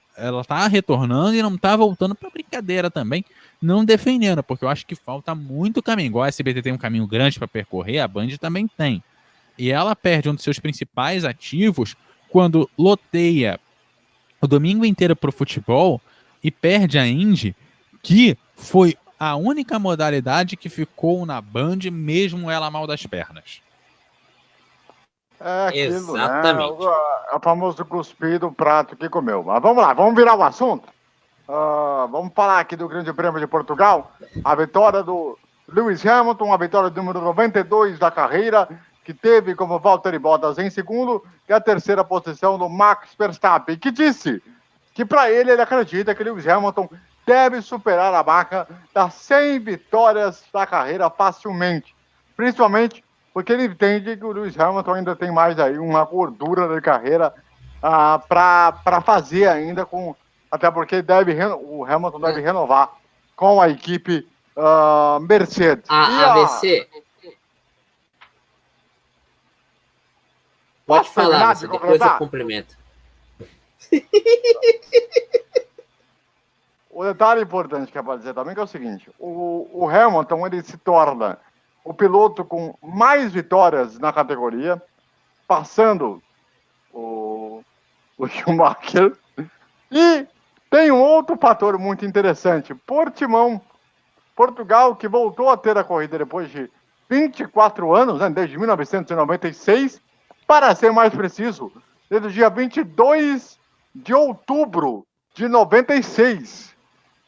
tá retornando e não tá voltando pra brincadeira também, não defendendo, porque eu acho que falta muito caminho. Igual a SBT tem um caminho grande para percorrer, a Band também tem. E ela perde um dos seus principais ativos quando loteia o domingo inteiro pro futebol e perde a Indy, que foi a única modalidade que ficou na Band, mesmo ela mal das pernas.
É aquilo,
Exatamente.
né? O famoso cuspir do prato que comeu. Mas vamos lá, vamos virar o assunto. Vamos falar aqui do Grande Prêmio de Portugal. A vitória do Lewis Hamilton, a vitória número 92 da carreira, que teve como Valtteri Bottas em segundo, e a terceira posição do Max Verstappen, que disse que para ele acredita que Lewis Hamilton deve superar a marca das 100 vitórias da carreira facilmente, principalmente porque ele entende que o Lewis Hamilton ainda tem mais aí uma gordura de carreira para fazer ainda, até porque o Hamilton deve renovar com a equipe Mercedes.
A AVC... Pode falar, depois eu complemento.
O detalhe importante que é para dizer também que é o seguinte: o Hamilton ele se torna o piloto com mais vitórias na categoria, passando o Schumacher. E tem um outro fator muito interessante: Portimão, Portugal, que voltou a ter a corrida depois de 24 anos, né, desde 1996, para ser mais preciso, desde o dia 22 de outubro de 96,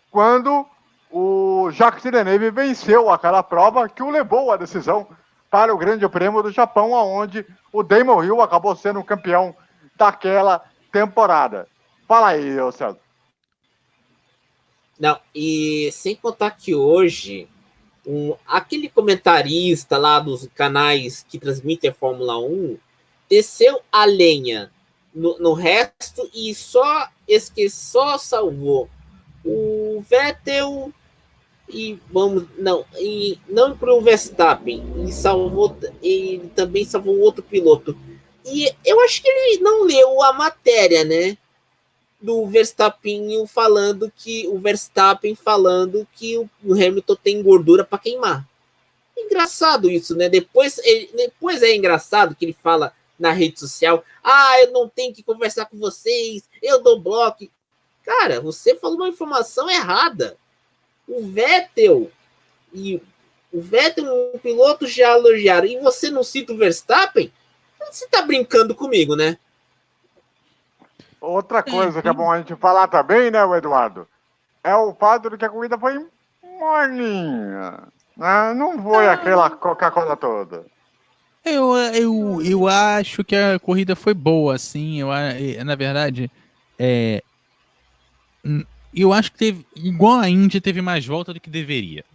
quando o Jacques Villeneuve venceu aquela prova que o levou à decisão para o Grande Prêmio do Japão, onde o Damon Hill acabou sendo o campeão daquela temporada. Fala aí, César.
Não, e sem contar que hoje, aquele comentarista lá dos canais que transmitem a Fórmula 1 desceu a lenha no resto e só salvou o Vettel e não para o Verstappen, ele também salvou outro piloto. E eu acho que ele não leu a matéria, né? Do Verstappen falando que o Hamilton tem gordura para queimar. Engraçado isso, né? Depois é engraçado que ele fala na rede social: eu não tenho que conversar com vocês, eu dou bloco. Cara, você falou uma informação errada. O Vettel e o piloto já elogiaram, e você não cita o Verstappen? Você tá brincando comigo, né?
Outra coisa que é bom a gente falar também, né, Eduardo? É o fato de que a corrida foi morninha. Né? Não foi aquela Coca-Cola toda.
Eu acho que a corrida foi boa, assim. Na verdade, eu acho que teve, igual a Indy, teve mais volta do que deveria.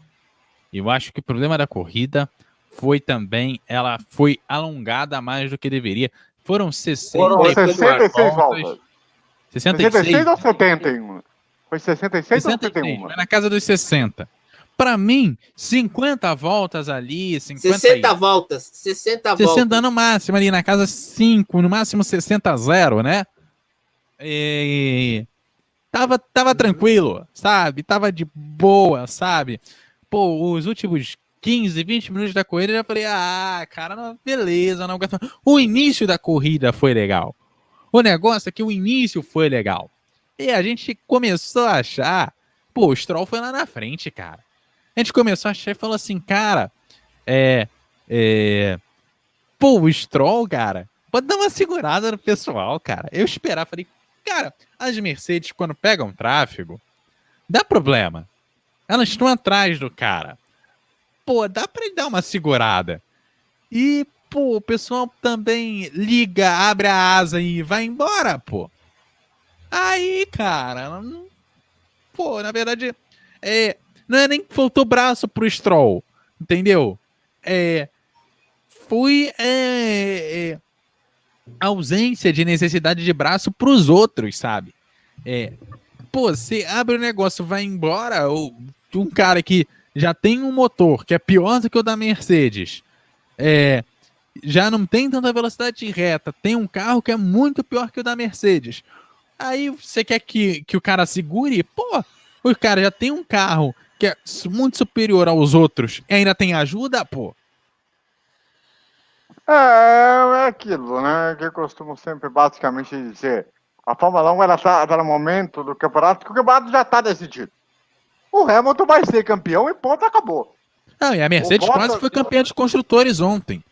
Eu acho que o problema da corrida foi também, ela foi alongada mais do que deveria. Foram
66 voltas.
66
ou 71? Foi 66 ou 71?
Foi na casa dos 60. Para mim, 50 voltas ali,
60 voltas, 60 voltas.
no máximo ali, na casa 5, no máximo 60-0, né? Tava tranquilo, sabe? Tava de boa, sabe? Pô, os últimos 15, 20 minutos da corrida eu já falei, cara, não, beleza, não aguento. O início da corrida foi legal. O negócio é que o início foi legal. E a gente começou a achar, pô, o Stroll foi lá na frente, cara. A gente começou a achar e falou assim, cara, pô, o Stroll, cara, pode dar uma segurada no pessoal, cara. Eu esperava, falei, cara, as Mercedes, quando pegam tráfego, dá problema. Elas estão atrás do cara. Pô, dá pra ele dar uma segurada. E, pô, o pessoal também liga, abre a asa e vai embora, pô. Aí, cara, pô, na verdade, não é nem que faltou braço pro Stroll, entendeu? Foi ausência de necessidade de braço pros outros, sabe? Pô, você abre o negócio, vai embora, um cara que já tem um motor que é pior do que o da Mercedes, já não tem tanta velocidade reta, tem um carro que é muito pior que o da Mercedes. Aí você quer que o cara segure? Pô, o cara já tem um carro que é muito superior aos outros e ainda tem ajuda, pô.
É aquilo, né? Que eu costumo sempre basicamente dizer. A Fórmula 1 ela tá no momento do campeonato que o campeonato já está decidido. O Hamilton vai ser campeão e ponto, acabou.
Não, e a Mercedes quase foi campeã de construtores ontem.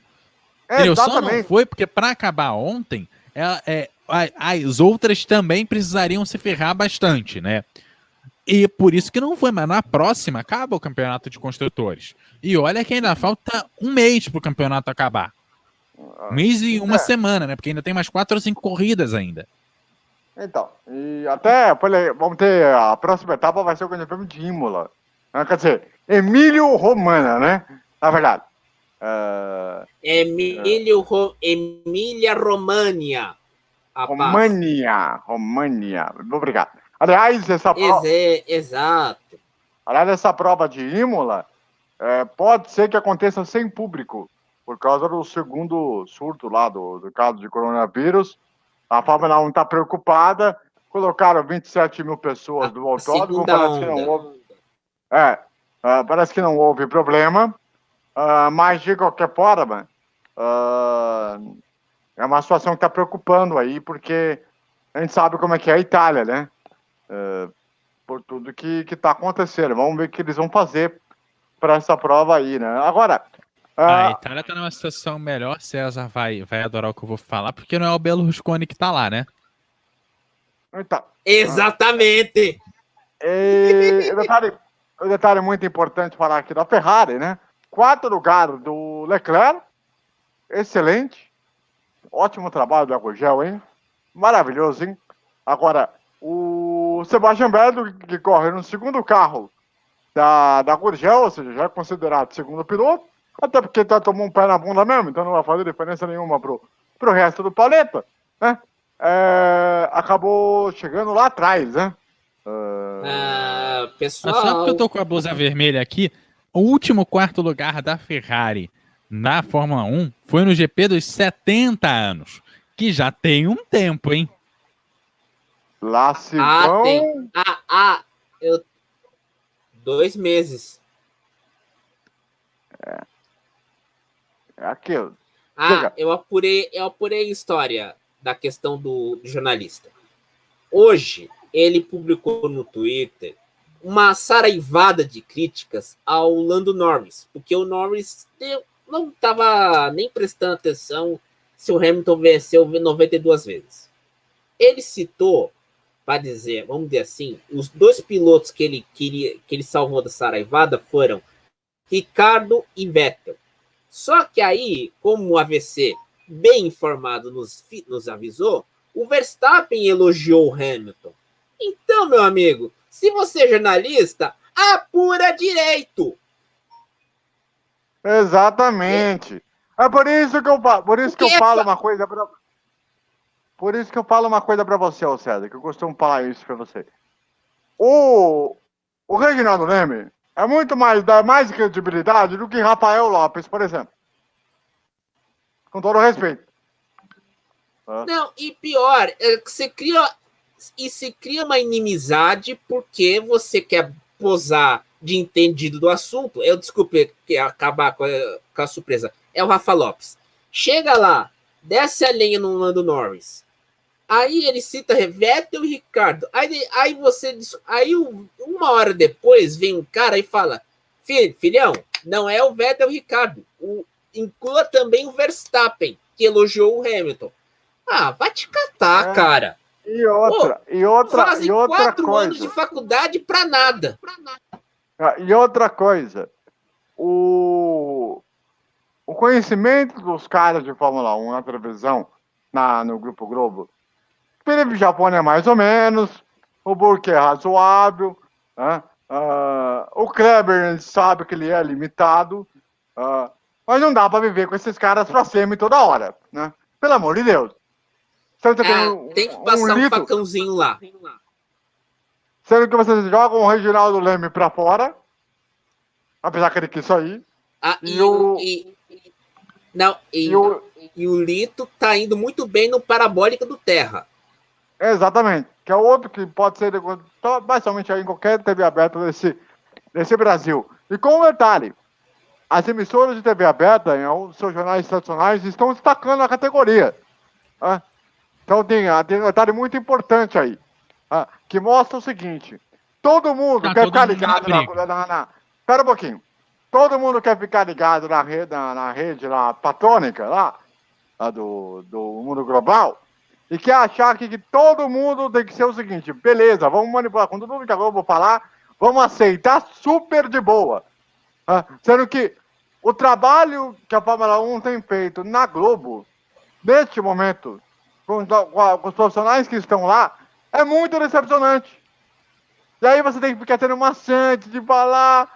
Entendeu? Só não foi porque para acabar ontem, as outras também precisariam se ferrar bastante, né? E por isso que não foi, mas na próxima acaba o campeonato de construtores. E olha que ainda falta um mês pro campeonato acabar. Um mês e uma semana, né? Porque ainda tem mais 4 ou 5 corridas ainda.
Então, e até, vamos ter, a próxima etapa vai ser o Grande Prêmio de Imola. Quer dizer, Emílio Romana, né? Na verdade.
Emília Romagna.
România. Obrigado. Aliás, essa prova...
Exato.
Aliás, essa prova de Imola pode ser que aconteça sem público, por causa do segundo surto lá do caso de coronavírus. A Fórmula 1 está preocupada, colocaram 27 mil pessoas do autódromo, parece que não houve problema, mas de qualquer forma, é uma situação que está preocupando aí, porque a gente sabe como é que é a Itália, né? Por tudo que está acontecendo. Vamos ver o que eles vão fazer para essa prova aí, né? Agora...
A Itália tá numa situação melhor, César vai adorar o que eu vou falar, porque não é o Berlusconi que tá lá, né?
Então,
exatamente!
Um detalhe muito importante falar aqui da Ferrari, né? 4 lugares do Leclerc, excelente, ótimo trabalho do Gurgel, hein? Maravilhoso, hein? Agora, o Sebastian Vettel, que corre no segundo carro da Gurgel, ou seja, já é considerado segundo piloto, até porque tomou um pé na bunda mesmo, então não vai fazer diferença nenhuma pro resto do paleta, né? Acabou chegando lá atrás, né?
Pessoal...
Só porque eu tô com a blusa vermelha aqui, o último quarto lugar da Ferrari na Fórmula 1 foi no GP dos 70 anos, que já tem um tempo, hein?
Lá se vão...
Tem. 2 meses.
É aquilo.
Eu apurei a história da questão do jornalista. Hoje, ele publicou no Twitter uma saraivada de críticas ao Lando Norris, porque o Norris não estava nem prestando atenção se o Hamilton venceu 92 vezes. Ele citou, para dizer, vamos dizer assim, os 2 pilotos que ele salvou da saraivada foram Ricardo e Vettel. Só que aí, como o AVC, bem informado, nos avisou, o Verstappen elogiou o Hamilton. Então, meu amigo, se você é jornalista, apura direito.
Exatamente. É por isso que eu falo uma coisa para... Por isso que eu falo uma coisa para você, César, que eu costumo falar isso para você. O Reginaldo Leme é muito mais, dá mais credibilidade do que Rafael Lopes, por exemplo. Com todo o respeito.
Não, e pior, é que e se cria uma inimizade porque você quer posar de entendido do assunto. Eu desculpe que acabar com a surpresa. É o Rafa Lopes. Chega lá, desce a lenha no Lando Norris. Aí ele cita Vettel e Ricardo. Aí uma hora depois vem um cara e fala: filhão, não é o Vettel e o Ricardo. Inclua também o Verstappen, que elogiou o Hamilton. Ah, vai te catar, cara.
E outra
Fazem
e outra
4
coisa.
anos de faculdade pra nada.
E outra coisa, o conhecimento dos caras de Fórmula 1 na televisão, no Grupo Globo, o Felipe Japone é mais ou menos, o Burke é razoável, né? O Kleber, a gente sabe que ele é limitado, mas não dá para viver com esses caras pra sempre toda hora, né? Pelo amor de Deus.
Tem que passar um facãozinho lá.
Sendo que vocês jogam o Reginaldo Leme pra fora, apesar que ele quis sair.
E o Lito tá indo muito bem no Parabólica do Terra.
Exatamente. Que é outro que pode ser basicamente em qualquer TV aberta desse Brasil. E com um detalhe, as emissoras de TV aberta, em seus jornais tradicionais, estão destacando a categoria. Então tem um detalhe muito importante aí, que mostra o seguinte: todo mundo quer ficar ligado Espera um pouquinho. Todo mundo quer ficar ligado na rede lá, patrônica, lá do mundo global, e quer achar que todo mundo tem que ser o seguinte: beleza, vamos manipular. Quando tudo que a Globo falar, vamos aceitar super de boa. Sendo que o trabalho que a Fórmula 1 tem feito na Globo, neste momento, com os profissionais que estão lá, é muito decepcionante. E aí você tem que ficar tendo maçante de falar,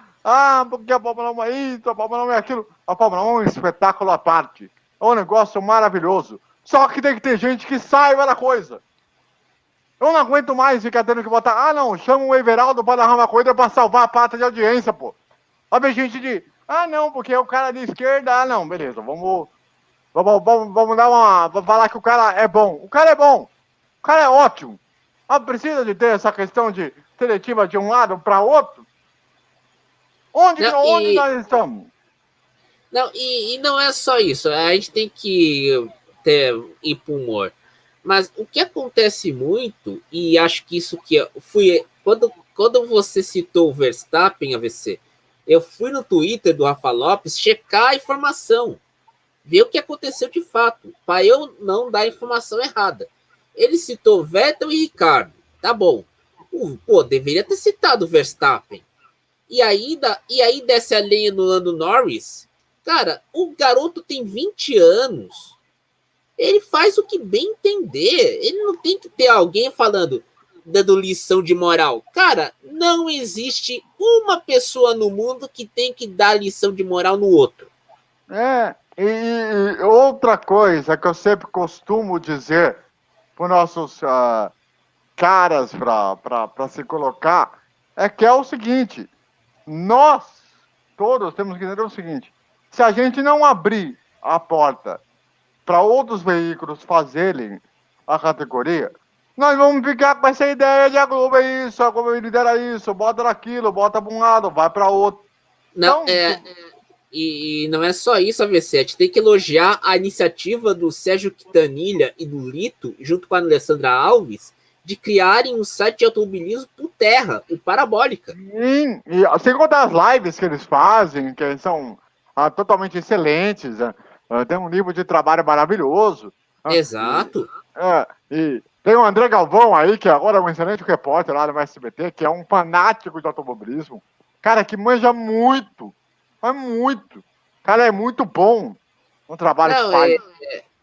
porque a Fórmula 1 é isso, a Fórmula 1 é aquilo. A Fórmula 1 é um espetáculo à parte. É um negócio maravilhoso. Só que tem que ter gente que saiba da coisa. Eu não aguento mais ficar tendo que botar, não, chama o Everaldo para narrar uma coisa para salvar a pata de audiência, pô. Ó, ver gente de, não, porque é o cara de esquerda, não, beleza, vamos vamos falar que o cara é bom. O cara é bom. O cara é ótimo. Precisa de ter essa questão de seletiva de um lado para outro? Onde nós estamos?
Não, e não é só isso. A gente tem que ir para o humor. Mas o que acontece muito, e acho que isso que quando você citou o Verstappen, AVC, eu fui no Twitter do Rafa Lopes checar a informação, ver o que aconteceu de fato, para eu não dar a informação errada. Ele citou Vettel e Ricardo, tá bom. Deveria ter citado o Verstappen. E aí desce a lenha no Lando Norris. Cara, o garoto tem 20 anos. Ele faz o que bem entender. Ele não tem que ter alguém dando lição de moral. Cara, não existe uma pessoa no mundo que tem que dar lição de moral no outro.
E outra coisa que eu sempre costumo dizer para nossos caras para se colocar é que é o seguinte: nós todos temos que entender o seguinte: se a gente não abrir a porta para outros veículos fazerem a categoria, nós vamos ficar com essa ideia de a Globo é isso, a Globo lidera isso, bota naquilo, bota para um lado, vai para outro.
Não, e não é só isso, AVC. A gente tem que elogiar a iniciativa do Sérgio Quintanilha e do Lito, junto com a Alessandra Alves, de criarem um site de automobilismo por terra, o Parabólica.
Sim, e sem contar as lives que eles fazem, que são totalmente excelentes, tem um nível de trabalho maravilhoso.
Exato.
E tem o André Galvão aí, que agora é um excelente repórter lá no SBT, que é um fanático de automobilismo. Cara, que manja muito. Mas muito. Cara, é muito bom o trabalho que faz.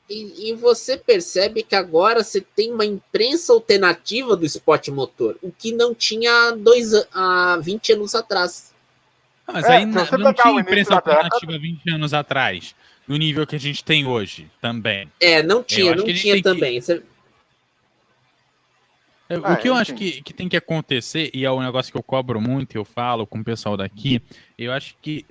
E você percebe que agora você tem uma imprensa alternativa do esporte motor, o que não tinha há 20 anos atrás.
Mas aí não tinha imprensa alternativa 20 anos atrás, no nível que a gente tem hoje também.
Não tinha também.
O que eu acho que tem que acontecer, e é um negócio que eu cobro muito, eu falo com o pessoal daqui, eu acho que,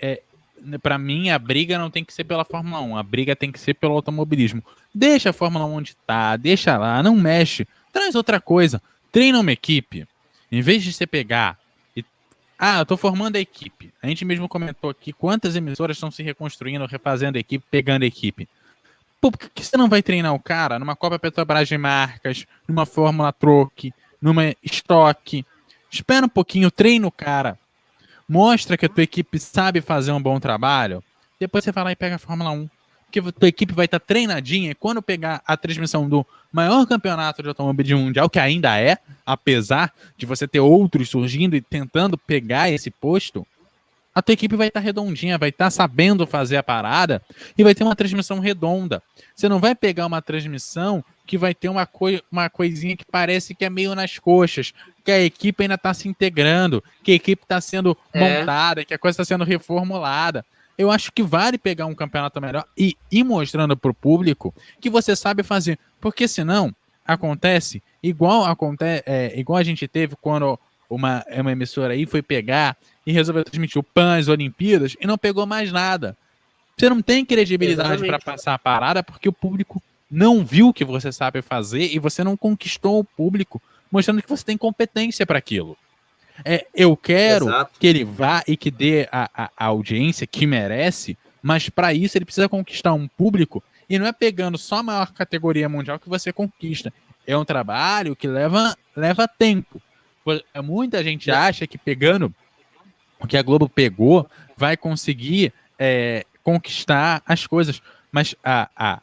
pra mim, a briga não tem que ser pela Fórmula 1, a briga tem que ser pelo automobilismo. Deixa a Fórmula 1 onde tá, deixa lá, não mexe, traz outra coisa. treina uma equipe, em vez de você pegar e... eu tô formando a equipe. A gente mesmo comentou aqui quantas emissoras estão se reconstruindo, refazendo a equipe, pegando a equipe. Pô, por que você não vai treinar o cara numa Copa Petrobras de Marcas, numa Fórmula Truck, numa Stock? Espera um pouquinho, treina o cara. Mostra que a tua equipe sabe fazer um bom trabalho. Depois você vai lá e pega a Fórmula 1. Porque a tua equipe vai estar treinadinha e quando pegar a transmissão do maior campeonato de automobilismo mundial, que ainda é, apesar de você ter outros surgindo e tentando pegar esse posto, a tua equipe vai estar redondinha, vai estar sabendo fazer a parada e vai ter uma transmissão redonda. Você não vai pegar uma transmissão que vai ter uma coisinha que parece que é meio nas coxas, que a equipe ainda está se integrando, que a equipe está sendo montada, que a coisa está sendo reformulada. Eu acho que vale pegar um campeonato melhor e ir mostrando para o público que você sabe fazer. Porque senão acontece igual a gente teve quando uma emissora aí foi pegar e resolveu transmitir o PAN, as Olimpíadas, e não pegou mais nada. Você não tem credibilidade para passar a parada porque o público não viu o que você sabe fazer e você não conquistou o público, mostrando que você tem competência para aquilo. Eu quero que ele vá e que dê a audiência que merece, mas para isso ele precisa conquistar um público e não é pegando só a maior categoria mundial que você conquista. É um trabalho que leva tempo. Muita gente acha que pegando o que a Globo pegou vai conseguir conquistar as coisas, mas a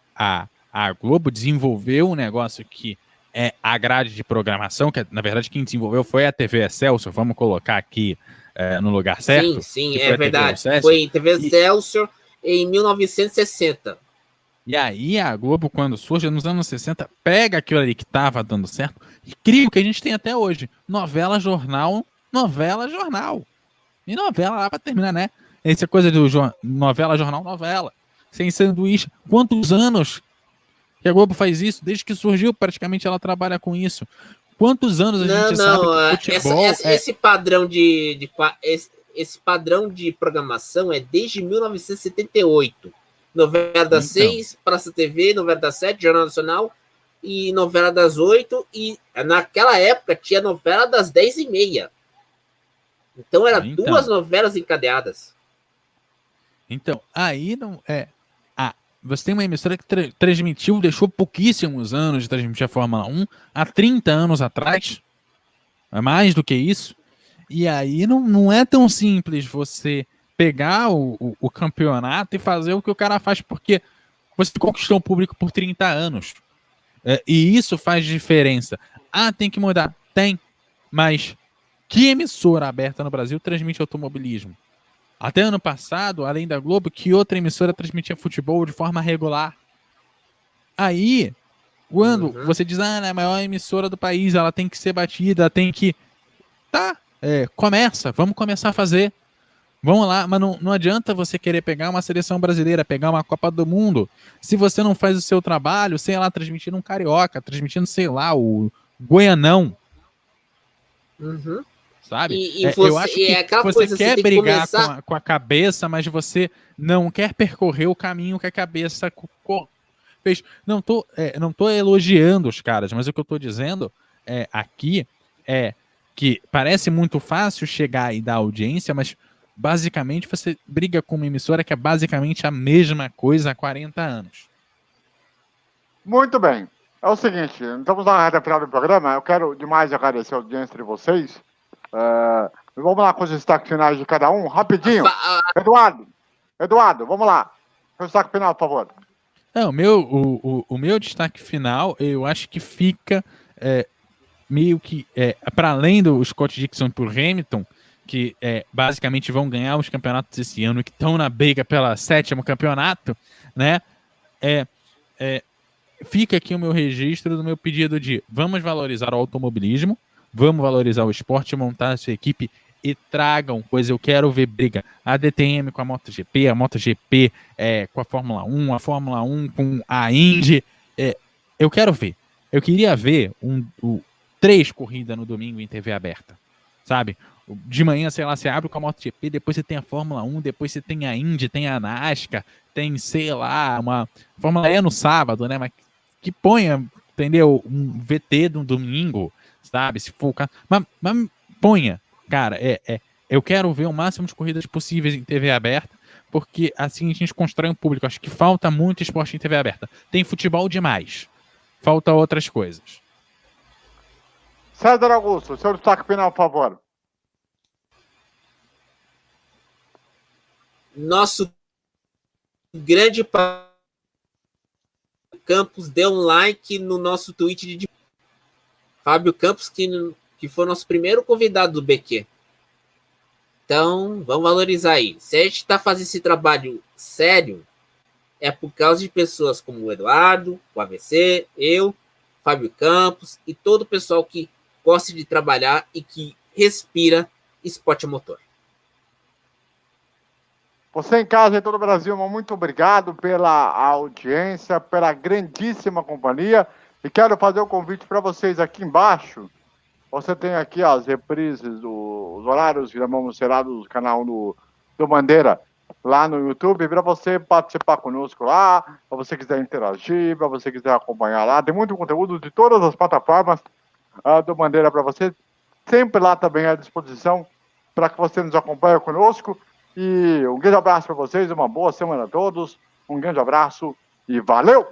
Globo desenvolveu um negócio que é a grade de programação, que na verdade quem desenvolveu foi a TV Excelsior, vamos colocar aqui no lugar certo.
Sim, é verdade. Foi TV Excelsior em 1960.
E aí a Globo, quando surge nos anos 60, pega aquilo ali que estava dando certo e cria o que a gente tem até hoje. Novela, jornal. E novela lá para terminar, né? Essa coisa do novela, jornal, novela. Sem sanduíche. Quantos anos que a Globo faz isso? Desde que surgiu, praticamente ela trabalha com isso. Quantos anos a gente sabe que futebol...
Esse padrão de programação é desde 1978. Novela das 6, Praça TV, novela das 7, Jornal Nacional e novela das 8. E naquela época tinha novela das 10h30. Então era 2 novelas encadeadas.
Então, aí não você tem uma emissora que transmitiu, deixou pouquíssimos anos de transmitir a Fórmula 1 há 30 anos atrás. É mais do que isso. E aí não é tão simples você pegar o campeonato e fazer o que o cara faz, porque você conquistou o público por 30 anos. E isso faz diferença. Tem que mudar? Tem. Mas que emissora aberta no Brasil transmite automobilismo? Até ano passado, além da Globo, que outra emissora transmitia futebol de forma regular? Aí, quando você diz, é a maior emissora do país, ela tem que ser batida, tem que... vamos começar a fazer. Vamos lá, mas não adianta você querer pegar uma seleção brasileira, pegar uma Copa do Mundo, se você não faz o seu trabalho, sei lá, transmitindo um Carioca, transmitindo, sei lá, o Goianão. Sabe? Eu acho que você quer brigar com a cabeça, mas você não quer percorrer o caminho que a cabeça fez. Não tô elogiando os caras, mas o que eu tô dizendo aqui é que parece muito fácil chegar e dar audiência, mas basicamente você briga com uma emissora que é basicamente a mesma coisa há 40 anos.
Muito bem. É o seguinte, estamos na reta final do programa. Eu quero demais agradecer a audiência de vocês. Vamos lá com os destaques finais de cada um, rapidinho. Eduardo, vamos lá. O destaque final, por favor.
O meu destaque final, eu acho que fica meio que para além do Scott Dixon por Hamilton, que basicamente vão ganhar os campeonatos esse ano, que estão na briga pela 7º campeonato, né? Fica aqui o meu registro do meu pedido de vamos valorizar o automobilismo, vamos valorizar o esporte, montar a sua equipe e tragam coisa. Eu quero ver briga. A DTM com a MotoGP com a Fórmula 1, a Fórmula 1 com a Indy. Eu quero ver. Eu queria ver 3 corridas no domingo em TV aberta. Sabe? De manhã, sei lá, você abre com a MotoGP, depois você tem a Fórmula 1, depois você tem a Indy, tem a NASCAR, tem, sei lá, uma Fórmula E no sábado, né? Mas que ponha, entendeu? Um VT no domingo, sabe? Se for o caso. Mas ponha, cara, eu quero ver o máximo de corridas possíveis em TV aberta, porque assim a gente constrói um público. Acho que falta muito esporte em TV aberta. Tem futebol demais. Falta outras coisas.
César Augusto, seu destaque final, por favor.
Nosso grande Campos deu um like no nosso tweet de Fábio Campos, que foi nosso primeiro convidado do BQ. Então, vamos valorizar aí. Se a gente está fazendo esse trabalho sério, é por causa de pessoas como o Eduardo, o AVC, eu, Fábio Campos e todo o pessoal que gosta de trabalhar e que respira esporte a motor.
Você em casa em todo o Brasil, muito obrigado pela audiência, pela grandíssima companhia. E quero fazer um convite para vocês aqui embaixo. Você tem aqui as reprises, os horários que vão ser lá do canal do Bandeira, lá no YouTube, para você participar conosco lá, para você quiser interagir, para você quiser acompanhar lá. Tem muito conteúdo de todas as plataformas do Bandeira para você. Sempre lá também à disposição para que você nos acompanhe conosco. E um grande abraço para vocês, uma boa semana a todos. Um grande abraço e valeu!